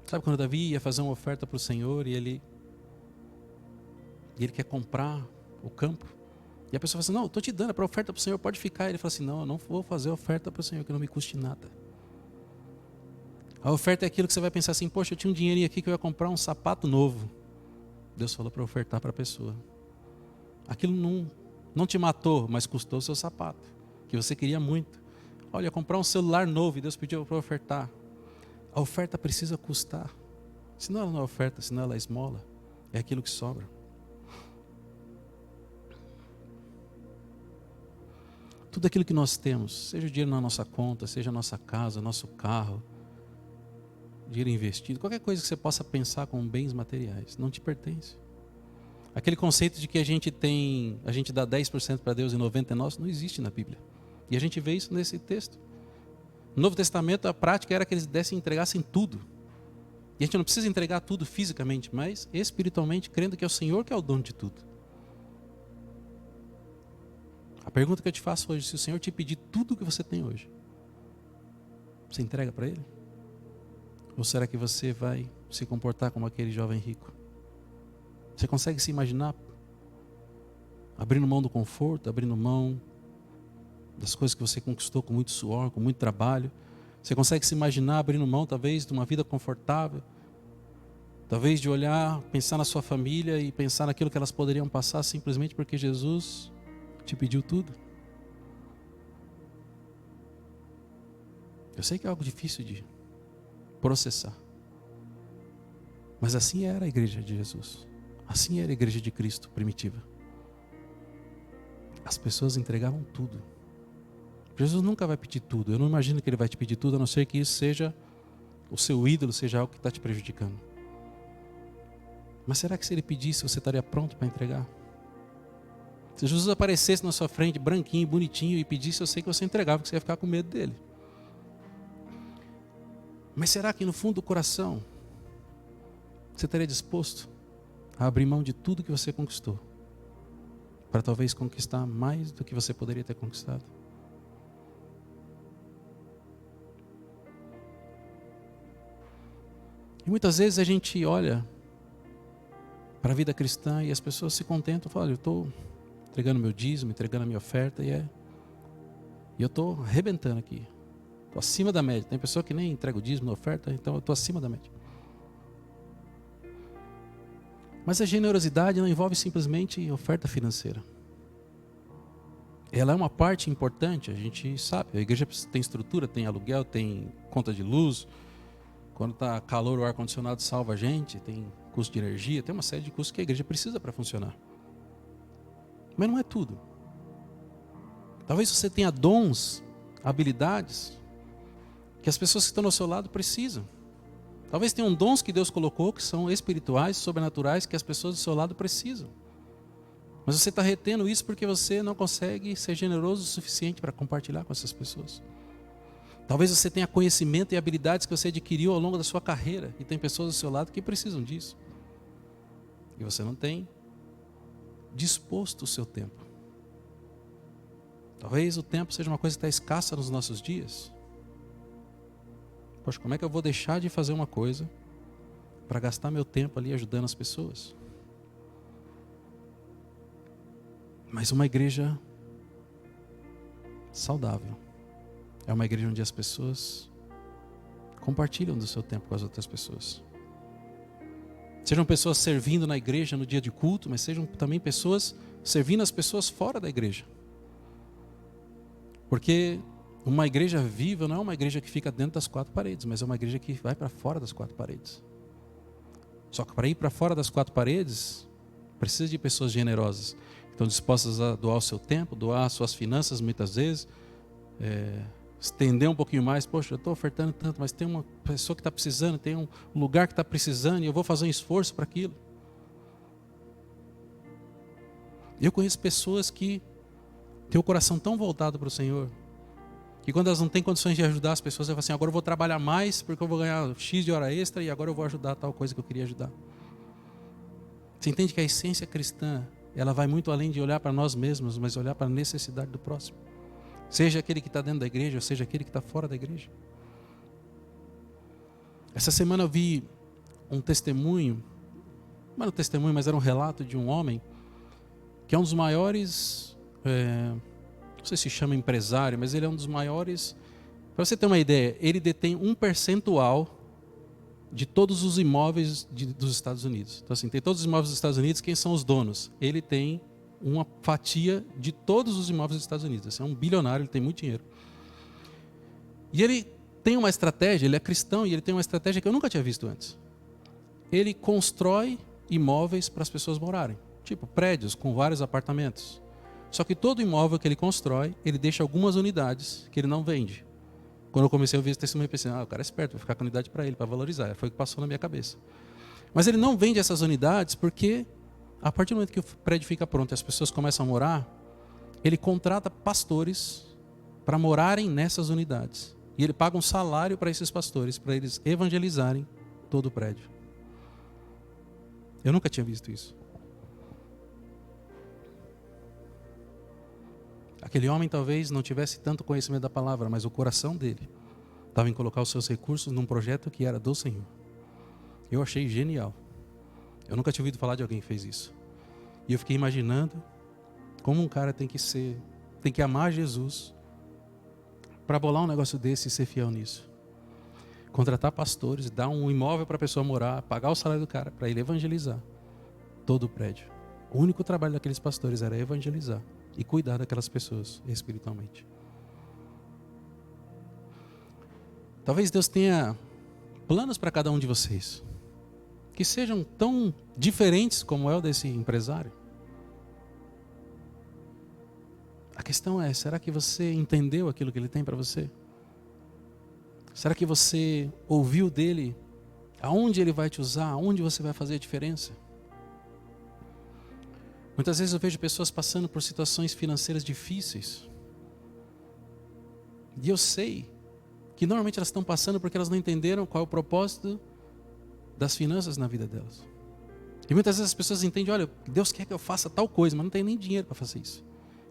Sabe quando Davi ia fazer uma oferta para o Senhor e ele quer comprar o campo? E a pessoa fala assim, não, estou te dando, é para oferta para o Senhor, pode ficar. Ele fala assim, não, eu não vou fazer oferta para o Senhor, que não me custe nada. A oferta é aquilo que você vai pensar assim, poxa, eu tinha um dinheirinho aqui que eu ia comprar um sapato novo. Deus falou para ofertar para a pessoa. Aquilo não te matou, mas custou o seu sapato, que você queria muito. Olha, comprar um celular novo e Deus pediu para ofertar. A oferta precisa custar. Senão ela não é oferta, senão ela é esmola. É aquilo que sobra. Tudo aquilo que nós temos, seja o dinheiro na nossa conta, seja a nossa casa, nosso carro, dinheiro investido, qualquer coisa que você possa pensar com bens materiais, não te pertence. Aquele conceito de que a gente dá 10% para Deus e 90% é nosso, não existe na Bíblia. E a gente vê isso nesse texto. No Novo Testamento, a prática era que eles entregassem tudo. E a gente não precisa entregar tudo fisicamente, mas espiritualmente, crendo que é o Senhor que é o dono de tudo. A pergunta que eu te faço hoje, se o Senhor te pedir tudo o que você tem hoje, você entrega para Ele? Ou será que você vai se comportar como aquele jovem rico? Você consegue se imaginar abrindo mão do conforto, abrindo mão das coisas que você conquistou com muito suor, com muito trabalho? Você consegue se imaginar abrindo mão talvez de uma vida confortável? Talvez de olhar, pensar na sua família e pensar naquilo que elas poderiam passar simplesmente porque Jesus te pediu tudo? Eu sei que é algo difícil de processar. Mas assim era a igreja de Jesus. Assim era a igreja de Cristo primitiva. As pessoas entregavam tudo Jesus nunca vai pedir tudo. Eu não imagino que Ele vai te pedir tudo, a não ser que isso seja o seu ídolo, seja algo que está te prejudicando. Mas será que se Ele pedisse, você estaria pronto para entregar? Se Jesus aparecesse na sua frente, branquinho, bonitinho, e pedisse, eu sei que você entregava, porque você ia ficar com medo dele. Mas será que no fundo do coração, você estaria disposto a abrir mão de tudo que você conquistou, para talvez conquistar mais do que você poderia ter conquistado? E muitas vezes a gente olha para a vida cristã e as pessoas se contentam, falam, eu estou entregando meu dízimo, entregando a minha oferta, e eu estou arrebentando aqui. Estou acima da média. Tem pessoa que nem entrega o dízimo na oferta, então eu estou acima da média. Mas a generosidade não envolve simplesmente oferta financeira. Ela é uma parte importante, a gente sabe. A igreja tem estrutura, tem aluguel, tem conta de luz. Quando está calor, o ar-condicionado salva a gente. Tem custo de energia, tem uma série de custos que a igreja precisa para funcionar. Mas não é tudo. Talvez você tenha dons, habilidades, que as pessoas que estão ao seu lado precisam. Talvez tenham dons que Deus colocou, que são espirituais, sobrenaturais, que as pessoas do seu lado precisam. Mas você está retendo isso porque você não consegue ser generoso o suficiente para compartilhar com essas pessoas. Talvez você tenha conhecimento e habilidades que você adquiriu ao longo da sua carreira, e tem pessoas do seu lado que precisam disso. E você não tem disposto o seu tempo. Talvez o tempo seja uma coisa que está escassa nos nossos dias. Poxa, como é que eu vou deixar de fazer uma coisa para gastar meu tempo ali ajudando as pessoas? Mas uma igreja saudável é uma igreja onde as pessoas compartilham do seu tempo com as outras pessoas. Sejam pessoas servindo na igreja no dia de culto, mas sejam também pessoas servindo as pessoas fora da igreja. Porque uma igreja viva não é uma igreja que fica dentro das quatro paredes, mas é uma igreja que vai para fora das quatro paredes. Só que para ir para fora das quatro paredes, precisa de pessoas generosas, que estão dispostas a doar o seu tempo, doar suas finanças muitas vezes, estender um pouquinho mais. Poxa, eu estou ofertando tanto, mas tem uma pessoa que está precisando, tem um lugar que está precisando, e eu vou fazer um esforço para aquilo. Eu conheço pessoas que têm o coração tão voltado para o Senhor, que quando elas não têm condições de ajudar as pessoas, elas falam assim, agora eu vou trabalhar mais, porque eu vou ganhar X de hora extra, e agora eu vou ajudar tal coisa que eu queria ajudar. Você entende que a essência cristã, ela vai muito além de olhar para nós mesmos, mas olhar para a necessidade do próximo. Seja aquele que está dentro da igreja, ou seja aquele que está fora da igreja. Essa semana eu vi um testemunho, não era um testemunho, mas era um relato de um homem, que é um dos maiores, não sei se chama empresário, mas ele é um dos maiores. Para você ter uma ideia, ele detém um percentual de todos os imóveis dos Estados Unidos. Então assim, tem todos os imóveis dos Estados Unidos, quem são os donos? Ele tem uma fatia de todos os imóveis dos Estados Unidos. Esse é um bilionário, ele tem muito dinheiro. E ele tem uma estratégia, ele é cristão, e ele tem uma estratégia que eu nunca tinha visto antes. Ele constrói imóveis para as pessoas morarem. Tipo prédios com vários apartamentos. Só que todo imóvel que ele constrói, ele deixa algumas unidades que ele não vende. Quando eu comecei a ouvir esse testemunho, eu pensei, o cara é esperto, vou ficar com unidade para ele, para valorizar. Foi o que passou na minha cabeça. Mas ele não vende essas unidades porque, a partir do momento que o prédio fica pronto e as pessoas começam a morar, ele contrata pastores para morarem nessas unidades. E ele paga um salário para esses pastores, para eles evangelizarem todo o prédio. Eu nunca tinha visto isso. Aquele homem talvez não tivesse tanto conhecimento da palavra, mas o coração dele estava em colocar os seus recursos num projeto que era do Senhor. Eu achei genial. Eu nunca tinha ouvido falar de alguém que fez isso. E eu fiquei imaginando como um cara tem que amar Jesus para bolar um negócio desse e ser fiel nisso. Contratar pastores, dar um imóvel para a pessoa morar, pagar o salário do cara para ele evangelizar todo o prédio. O único trabalho daqueles pastores era evangelizar e cuidar daquelas pessoas espiritualmente. Talvez Deus tenha planos para cada um de vocês que sejam tão diferentes como é o desse empresário. questão é, será que você entendeu aquilo que Ele tem para você? Será que você ouviu dEle aonde Ele vai te usar, aonde você vai fazer a diferença? Muitas vezes eu vejo pessoas passando por situações financeiras difíceis. E eu sei que normalmente elas estão passando porque elas não entenderam qual é o propósito das finanças na vida delas. E muitas vezes as pessoas entendem, olha, Deus quer que eu faça tal coisa, mas não tem nem dinheiro para fazer isso.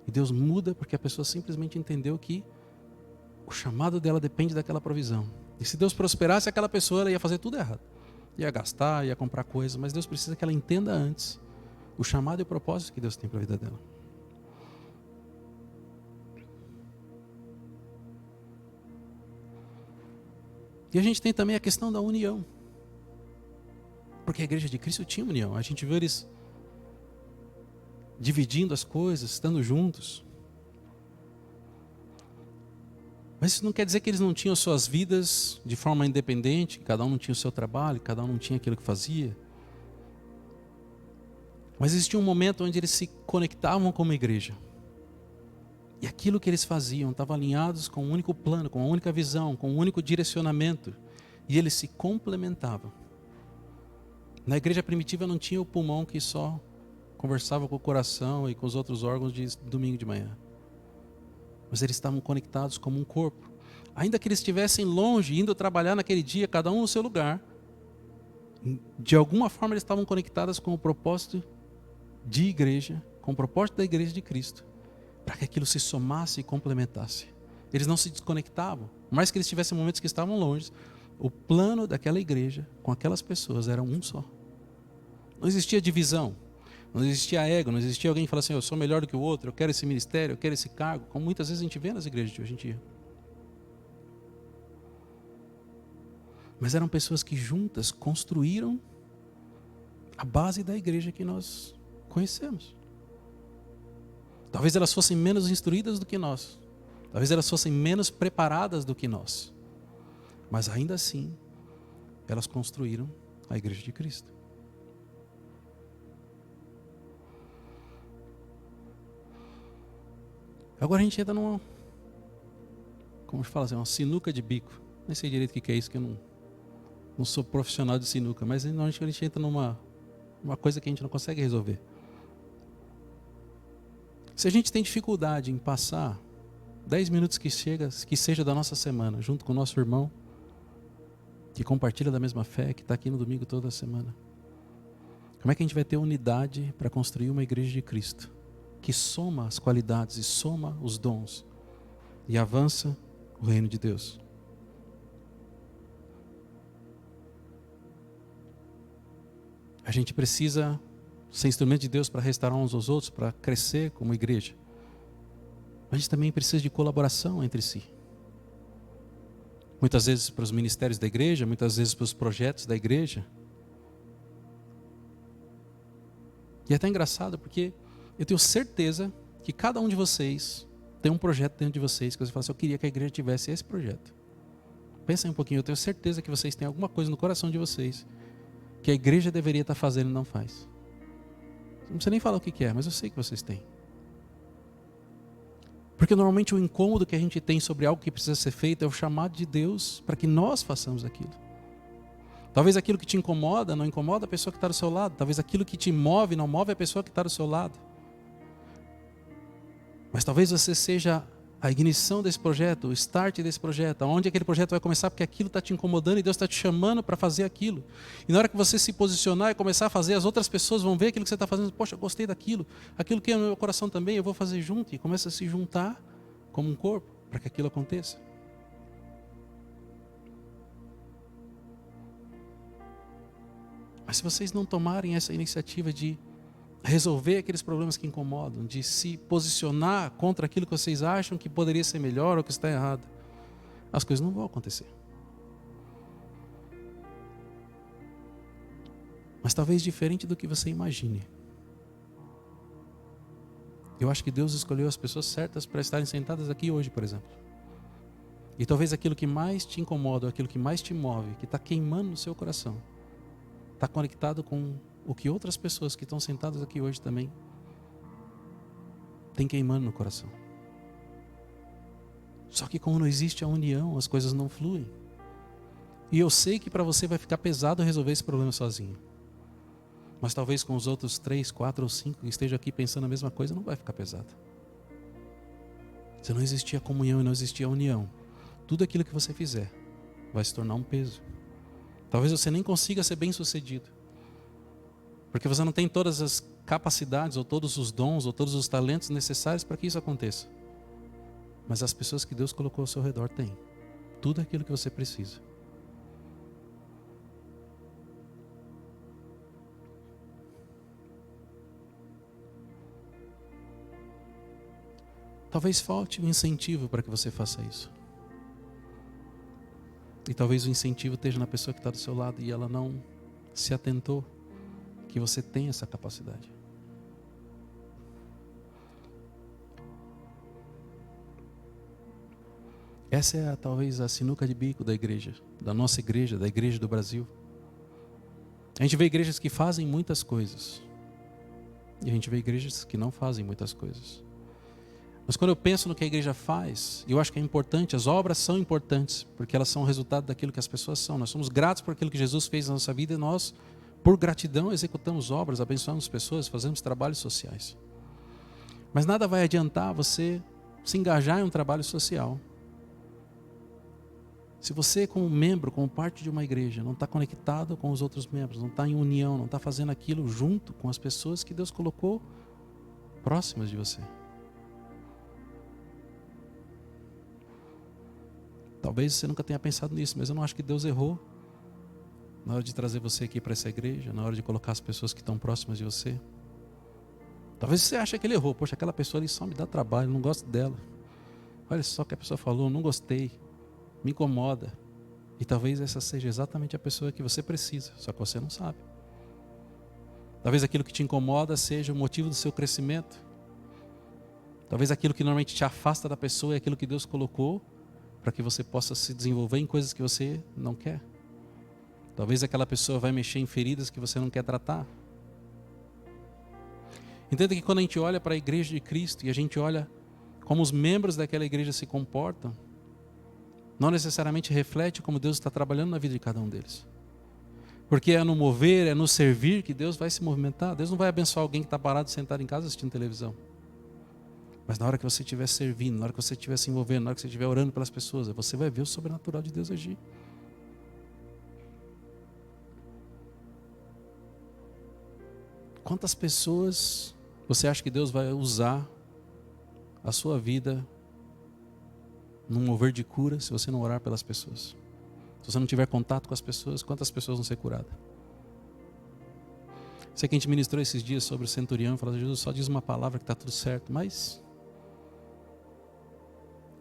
E Deus muda porque a pessoa simplesmente entendeu que o chamado dela depende daquela provisão. E se Deus prosperasse aquela pessoa, ela ia fazer tudo errado. Ia gastar, ia comprar coisas, mas Deus precisa que ela entenda antes o chamado e o propósito que Deus tem para a vida dela. E a gente tem também a questão da união. Porque a igreja de Cristo tinha união. A gente vê eles dividindo as coisas, estando juntos. Mas isso não quer dizer que eles não tinham suas vidas de forma independente, cada um não tinha o seu trabalho, cada um não tinha aquilo que fazia. Mas existia um momento onde eles se conectavam como igreja. E aquilo que eles faziam estava alinhados com um único plano, com uma única visão, com um único direcionamento. E eles se complementavam. Na igreja primitiva não tinha o pulmão que só conversava com o coração e com os outros órgãos de domingo de manhã. Mas eles estavam conectados como um corpo. Ainda que eles estivessem longe, indo trabalhar naquele dia, cada um no seu lugar, de alguma forma eles estavam conectados com o propósito de igreja, com o propósito da igreja de Cristo, para que aquilo se somasse e complementasse. Eles não se desconectavam, por mais que eles tivessem momentos que estavam longe, o plano daquela igreja, com aquelas pessoas, era um só. Não existia divisão, não existia ego, não existia alguém que falasse assim, eu sou melhor do que o outro, eu quero esse ministério, eu quero esse cargo, como muitas vezes a gente vê nas igrejas de hoje em dia. Mas eram pessoas que juntas construíram a base da igreja que nós conhecemos. Talvez elas fossem menos instruídas do que nós. Talvez elas fossem menos preparadas do que nós. Mas ainda assim, elas construíram a igreja de Cristo. Agora a gente entra numa, como se fala assim, uma sinuca de bico. Nem sei direito o que é isso, que eu não sou profissional de sinuca. Mas normalmente a gente entra numa coisa que a gente não consegue resolver. Se a gente tem dificuldade em passar 10 minutos que seja da nossa semana, junto com o nosso irmão, que compartilha da mesma fé, que está aqui no domingo toda semana, como é que a gente vai ter unidade para construir uma igreja de Cristo, que soma as qualidades e soma os dons e avança o reino de Deus? A gente precisa ser instrumento de Deus para restaurar uns aos outros, para crescer como igreja. A gente também precisa de colaboração entre si. Muitas vezes para os ministérios da igreja, muitas vezes para os projetos da igreja. E é até engraçado porque eu tenho certeza que cada um de vocês tem um projeto dentro de vocês, que você fala assim, eu queria que a igreja tivesse esse projeto. Pensa aí um pouquinho, eu tenho certeza que vocês têm alguma coisa no coração de vocês, que a igreja deveria estar fazendo e não faz. Não precisa nem falar o que é, mas eu sei que vocês têm. Porque normalmente o incômodo que a gente tem sobre algo que precisa ser feito é o chamado de Deus para que nós façamos aquilo. Talvez aquilo que te incomoda não incomoda a pessoa que está do seu lado. Talvez aquilo que te move não move a pessoa que está do seu lado. Mas talvez você seja a ignição desse projeto, o start desse projeto, onde aquele projeto vai começar, porque aquilo está te incomodando e Deus está te chamando para fazer aquilo. E na hora que você se posicionar e começar a fazer, as outras pessoas vão ver aquilo que você está fazendo. Poxa, eu gostei daquilo. Aquilo que é no meu coração também, eu vou fazer junto. E começa a se juntar como um corpo para que aquilo aconteça. Mas se vocês não tomarem essa iniciativa de resolver aqueles problemas que incomodam, de se posicionar contra aquilo que vocês acham que poderia ser melhor ou que está errado, as coisas não vão acontecer. Mas talvez diferente do que você imagine. Eu acho que Deus escolheu as pessoas certas para estarem sentadas aqui hoje, por exemplo. E talvez aquilo que mais te incomoda, aquilo que mais te move, que está queimando no seu coração, está conectado com o que outras pessoas que estão sentadas aqui hoje também têm queimando no coração. Só que como não existe a união, as coisas não fluem. E eu sei que para você vai ficar pesado resolver esse problema sozinho. Mas talvez com os outros 3, 4 ou 5 que estejam aqui pensando a mesma coisa, não vai ficar pesado. Se não existir a comunhão e não existir a união, tudo aquilo que você fizer vai se tornar um peso. Talvez você nem consiga ser bem sucedido. Porque você não tem todas as capacidades, ou todos os dons, ou todos os talentos necessários para que isso aconteça. Mas as pessoas que Deus colocou ao seu redor têm tudo aquilo que você precisa. Talvez falte um incentivo para que você faça isso. E talvez o incentivo esteja na pessoa que está do seu lado e ela não se atentou que você tem essa capacidade. Essa é talvez a sinuca de bico da igreja, da nossa igreja, da igreja do Brasil. A gente vê igrejas que fazem muitas coisas. E a gente vê igrejas que não fazem muitas coisas. Mas quando eu penso no que a igreja faz, eu acho que é importante, as obras são importantes, porque elas são o resultado daquilo que as pessoas são. Nós somos gratos por aquilo que Jesus fez na nossa vida e nós, por gratidão, executamos obras, abençoamos pessoas, fazemos trabalhos sociais. Mas nada vai adiantar você se engajar em um trabalho social se você, como membro, como parte de uma igreja, não está conectado com os outros membros, não está em união, não está fazendo aquilo junto com as pessoas que Deus colocou próximas de você. Talvez você nunca tenha pensado nisso, mas eu não acho que Deus errou na hora de trazer você aqui para essa igreja, na hora de colocar as pessoas que estão próximas de você. Talvez você ache que ele errou. Poxa, aquela pessoa ali só me dá trabalho, não gosto dela. Olha só o que a pessoa falou, não gostei, me incomoda. E talvez essa seja exatamente a pessoa que você precisa, só que você não sabe. Talvez aquilo que te incomoda seja o motivo do seu crescimento. Talvez aquilo que normalmente te afasta da pessoa é aquilo que Deus colocou para que você possa se desenvolver em coisas que você não quer. Talvez aquela pessoa vai mexer em feridas que você não quer tratar. Entenda que quando a gente olha para a igreja de Cristo e a gente olha como os membros daquela igreja se comportam, não necessariamente reflete como Deus está trabalhando na vida de cada um deles. Porque é no mover, é no servir que Deus vai se movimentar. Deus não vai abençoar alguém que está parado, sentado em casa assistindo televisão. Mas na hora que você estiver servindo, na hora que você estiver se envolvendo, na hora que você estiver orando pelas pessoas, você vai ver o sobrenatural de Deus agir. Quantas pessoas você acha que Deus vai usar a sua vida num mover de cura se você não orar pelas pessoas? Se você não tiver contato com as pessoas, quantas pessoas vão ser curadas? Sei que a gente ministrou esses dias sobre o centurião, falando: Jesus, só diz uma palavra que está tudo certo, mas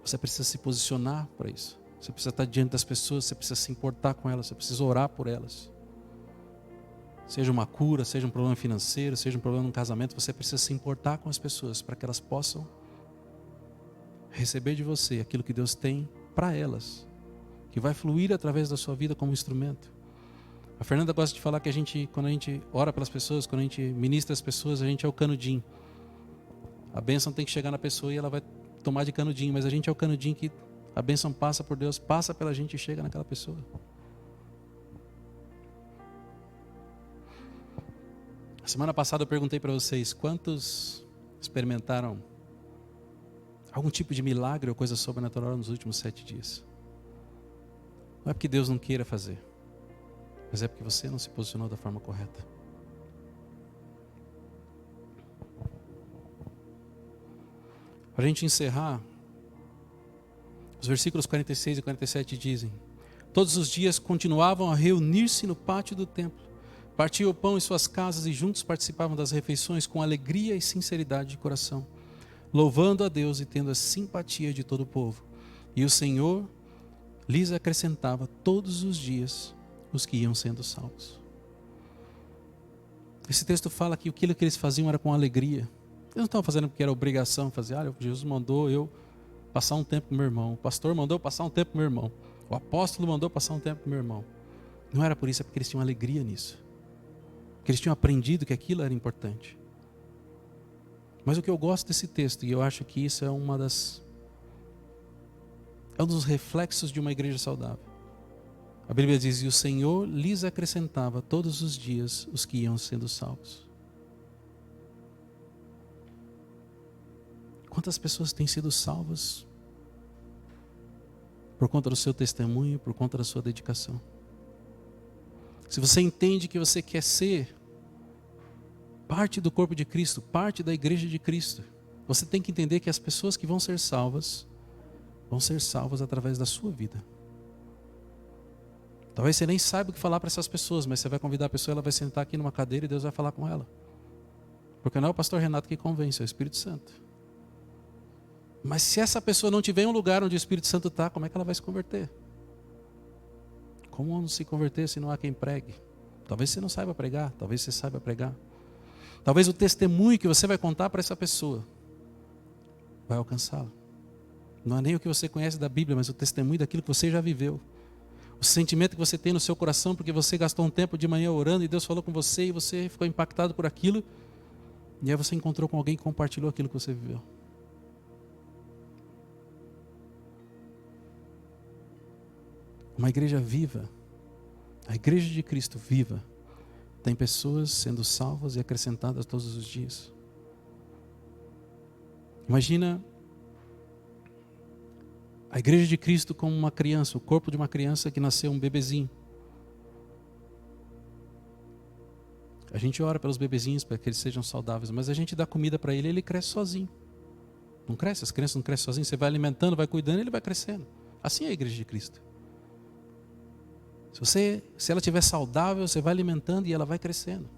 você precisa se posicionar para isso. Você precisa estar diante das pessoas, você precisa se importar com elas, você precisa orar por elas. Seja uma cura, seja um problema financeiro, seja um problema no casamento, você precisa se importar com as pessoas para que elas possam receber de você aquilo que Deus tem para elas, que vai fluir através da sua vida como instrumento. A Fernanda gosta de falar que quando a gente ora pelas pessoas, quando a gente ministra as pessoas, a gente é o canudinho. A bênção tem que chegar na pessoa e ela vai tomar de canudinho, mas a gente é o canudinho que a bênção passa por Deus, passa pela gente e chega naquela pessoa. A semana passada eu perguntei para vocês, quantos experimentaram algum tipo de milagre ou coisa sobrenatural nos últimos 7 dias? Não é porque Deus não queira fazer, mas é porque você não se posicionou da forma correta. Para a gente encerrar, os versículos 46 e 47 dizem: todos os dias continuavam a reunir-se no pátio do templo, partiam o pão em suas casas e juntos participavam das refeições com alegria e sinceridade de coração, louvando a Deus e tendo a simpatia de todo o povo. E o Senhor lhes acrescentava todos os dias os que iam sendo salvos. Esse texto fala que aquilo que eles faziam era com alegria. Eles não estavam fazendo porque era obrigação fazer. Jesus mandou eu passar um tempo com meu irmão. O pastor mandou eu passar um tempo com meu irmão. O apóstolo mandou eu passar um tempo com meu irmão. Não era por isso, é porque eles tinham alegria nisso. Porque eles tinham aprendido que aquilo era importante. Mas o que eu gosto desse texto, e eu acho que isso é uma das É um dos reflexos de uma igreja saudável. A Bíblia diz: e o Senhor lhes acrescentava todos os dias os que iam sendo salvos. Quantas pessoas têm sido salvas por conta do seu testemunho, por conta da sua dedicação? Se você entende que você quer ser parte do corpo de Cristo, parte da igreja de Cristo, você tem que entender que as pessoas que vão ser salvas através da sua vida. Talvez você nem saiba o que falar para essas pessoas, mas você vai convidar a pessoa, ela vai sentar aqui numa cadeira e Deus vai falar com ela. Porque não é o pastor Renato que convence, é o Espírito Santo. Mas se essa pessoa não tiver em um lugar onde o Espírito Santo está, como é que ela vai se converter? Como não se converter se não há quem pregue? Talvez você não saiba pregar, talvez você saiba pregar. Talvez o testemunho que você vai contar para essa pessoa vai alcançá-la. Não é nem o que você conhece da Bíblia, mas o testemunho daquilo que você já viveu. O sentimento que você tem no seu coração porque você gastou um tempo de manhã orando e Deus falou com você e você ficou impactado por aquilo. E aí você encontrou com alguém que compartilhou aquilo que você viveu. Uma igreja viva, a igreja de Cristo viva, tem pessoas sendo salvas e acrescentadas todos os dias. Imagina a igreja de Cristo como uma criança, o corpo de uma criança que nasceu um bebezinho. A gente ora pelos bebezinhos para que eles sejam saudáveis, mas a gente dá comida para ele e ele cresce sozinho. Não cresce? As crianças não crescem sozinhas. Você vai alimentando, vai cuidando, ele vai crescendo. Assim é a igreja de Cristo. Se ela estiver saudável, você vai alimentando e ela vai crescendo.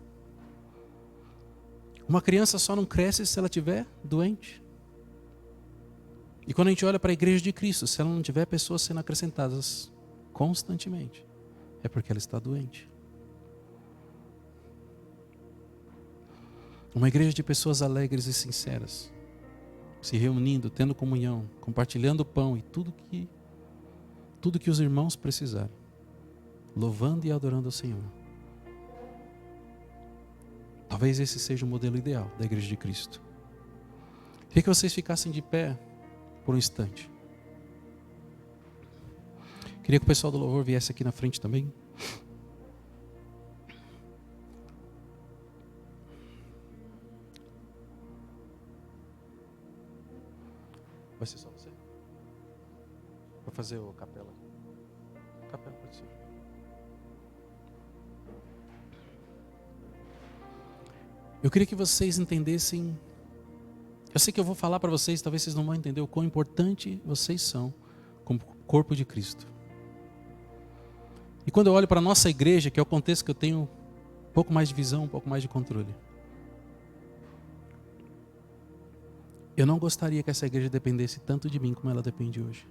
Uma criança só não cresce se ela estiver doente. E quando a gente olha para a igreja de Cristo, se ela não tiver pessoas sendo acrescentadas constantemente, é porque ela está doente. Uma igreja de pessoas alegres e sinceras, se reunindo, tendo comunhão, compartilhando o pão e tudo que os irmãos precisarem, louvando e adorando ao Senhor. Talvez esse seja o modelo ideal da igreja de Cristo. Queria que vocês ficassem de pé por um instante. Queria que o pessoal do louvor viesse aqui na frente também. Vai ser só você? Vou fazer o capela. Capela pode ser. Eu queria que vocês entendessem. Eu sei que eu vou falar para vocês, talvez vocês não vão entender o quão importante vocês são como corpo de Cristo. E quando eu olho para a nossa igreja, que é o contexto que eu tenho um pouco mais de visão, um pouco mais de controle, eu não gostaria que essa igreja dependesse tanto de mim como ela depende hoje.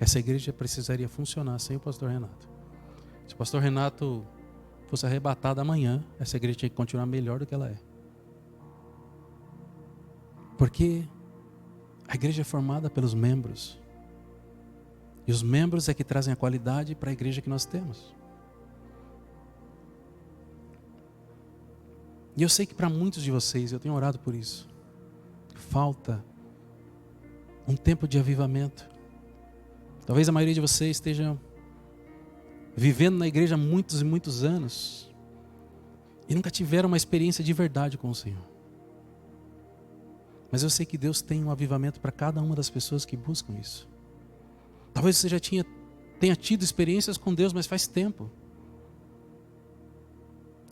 Essa igreja precisaria funcionar sem o pastor Renato. Se o pastor Renato fosse arrebatado amanhã, essa igreja tinha que continuar melhor do que ela é. Porque a igreja é formada pelos membros. E os membros é que trazem a qualidade para a igreja que nós temos. E eu sei que para muitos de vocês, eu tenho orado por isso, falta um tempo de avivamento. Talvez a maioria de vocês esteja vivendo na igreja há muitos e muitos anos e nunca tiveram uma experiência de verdade com o Senhor. Mas eu sei que Deus tem um avivamento para cada uma das pessoas que buscam isso. Talvez você já tenha tido experiências com Deus, mas faz tempo.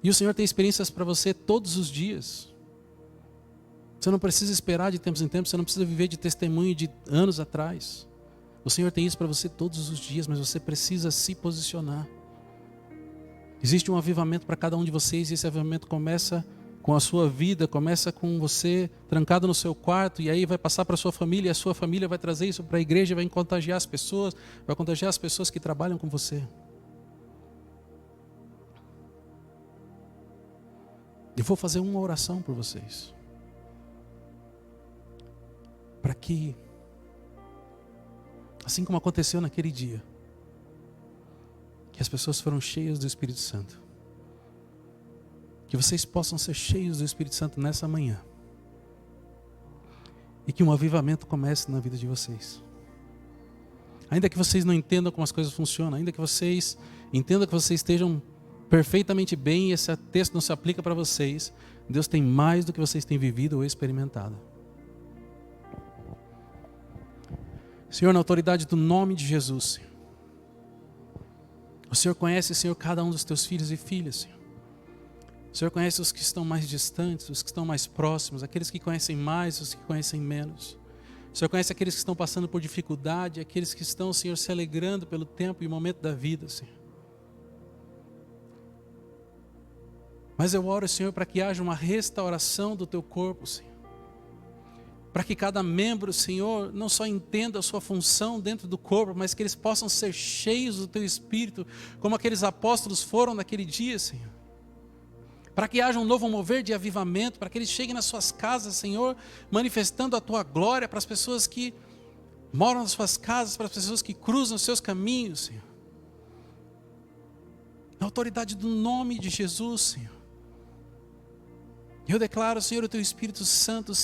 E o Senhor tem experiências para você todos os dias. Você não precisa esperar de tempos em tempos, você não precisa viver de testemunho de anos atrás. O Senhor tem isso para você todos os dias, mas você precisa se posicionar. Existe um avivamento para cada um de vocês, e esse avivamento começa com a sua vida, começa com você trancado no seu quarto, e aí vai passar para a sua família, e a sua família vai trazer isso para a igreja, vai contagiar as pessoas, vai contagiar as pessoas que trabalham com você. Eu vou fazer uma oração por vocês. Para que, assim como aconteceu naquele dia, que as pessoas foram cheias do Espírito Santo, que vocês possam ser cheios do Espírito Santo nessa manhã. E que um avivamento comece na vida de vocês. Ainda que vocês não entendam como as coisas funcionam, ainda que vocês entendam que vocês estejam perfeitamente bem e esse texto não se aplica para vocês, Deus tem mais do que vocês têm vivido ou experimentado. Senhor, na autoridade do nome de Jesus, Senhor, o Senhor conhece, Senhor, cada um dos teus filhos e filhas, Senhor. O Senhor conhece os que estão mais distantes, os que estão mais próximos, aqueles que conhecem mais, os que conhecem menos. O Senhor conhece aqueles que estão passando por dificuldade, aqueles que estão, Senhor, se alegrando pelo tempo e momento da vida, Senhor. Mas eu oro, Senhor, para que haja uma restauração do teu corpo, Senhor. Para que cada membro, Senhor, não só entenda a sua função dentro do corpo, mas que eles possam ser cheios do teu Espírito, como aqueles apóstolos foram naquele dia, Senhor. Para que haja um novo mover de avivamento, para que eles cheguem nas suas casas, Senhor, manifestando a tua glória para as pessoas que moram nas suas casas, para as pessoas que cruzam os seus caminhos, Senhor. Na autoridade do nome de Jesus, Senhor. Eu declaro, Senhor, o teu Espírito Santo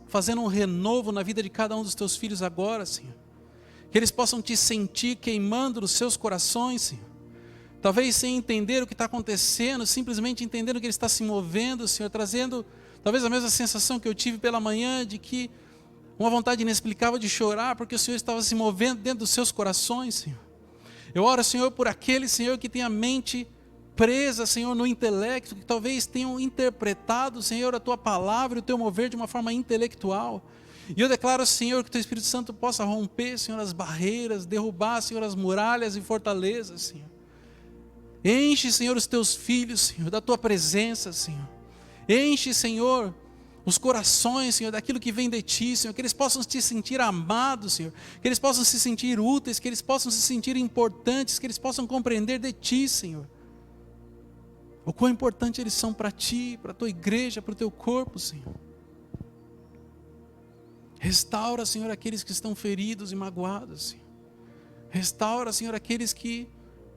fazendo um renovo na vida de cada um dos teus filhos agora, Senhor. Que eles possam te sentir queimando nos seus corações, Senhor. Talvez sem entender o que está acontecendo, simplesmente entendendo que Ele está se movendo, Senhor, trazendo talvez a mesma sensação que eu tive pela manhã, de que uma vontade inexplicável de chorar, porque o Senhor estava se movendo dentro dos seus corações, Senhor. Eu oro, Senhor, por aquele, Senhor, que tem a mente presa, Senhor, no intelecto, que talvez tenham interpretado, Senhor, a tua palavra e o teu mover de uma forma intelectual. E eu declaro, Senhor, que o teu Espírito Santo possa romper, Senhor, as barreiras, derrubar, Senhor, as muralhas e fortalezas, Senhor. Enche, Senhor, os teus filhos, Senhor, da tua presença, Senhor. Enche, Senhor, os corações, Senhor, daquilo que vem de ti, Senhor, que eles possam se sentir amados, Senhor, que eles possam se sentir úteis, que eles possam se sentir importantes, que eles possam compreender de ti, Senhor. O quão importante eles são para ti, para a tua igreja, para o teu corpo, Senhor. Restaura, Senhor, aqueles que estão feridos e magoados, Senhor. Restaura, Senhor, aqueles que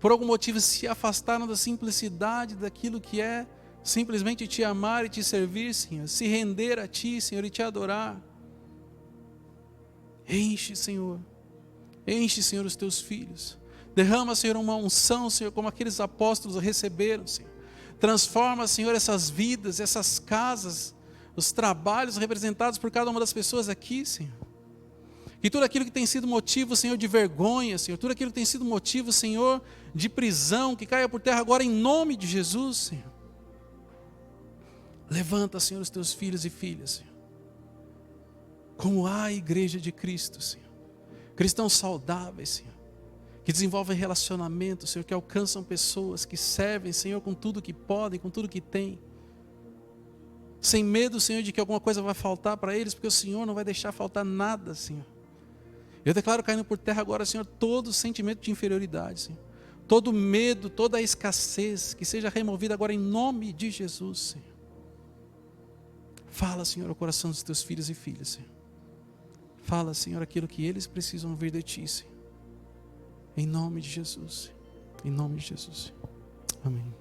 por algum motivo se afastaram da simplicidade daquilo que é simplesmente te amar e te servir, Senhor. Se render a ti, Senhor, e te adorar. Enche, Senhor. Enche, Senhor, os teus filhos. Derrama, Senhor, uma unção, Senhor, como aqueles apóstolos receberam, Senhor. Transforma, Senhor, essas vidas, essas casas, os trabalhos representados por cada uma das pessoas aqui, Senhor. E tudo aquilo que tem sido motivo, Senhor, de vergonha, Senhor, tudo aquilo que tem sido motivo, Senhor, de prisão, que caia por terra agora em nome de Jesus, Senhor. Levanta, Senhor, os teus filhos e filhas, Senhor. Como a igreja de Cristo, Senhor. Cristãos saudáveis, Senhor. Que desenvolvem relacionamentos, Senhor, que alcançam pessoas, que servem, Senhor, com tudo que podem, com tudo que têm. Sem medo, Senhor, de que alguma coisa vai faltar para eles, porque o Senhor não vai deixar faltar nada, Senhor. Eu declaro caindo por terra agora, Senhor, todo sentimento de inferioridade, Senhor. Todo medo, toda a escassez, que seja removida agora em nome de Jesus, Senhor. Fala, Senhor, ao coração dos teus filhos e filhas, Senhor. Fala, Senhor, aquilo que eles precisam ouvir de ti, Senhor. Em nome de Jesus, Senhor. Em nome de Jesus, Senhor. Amém.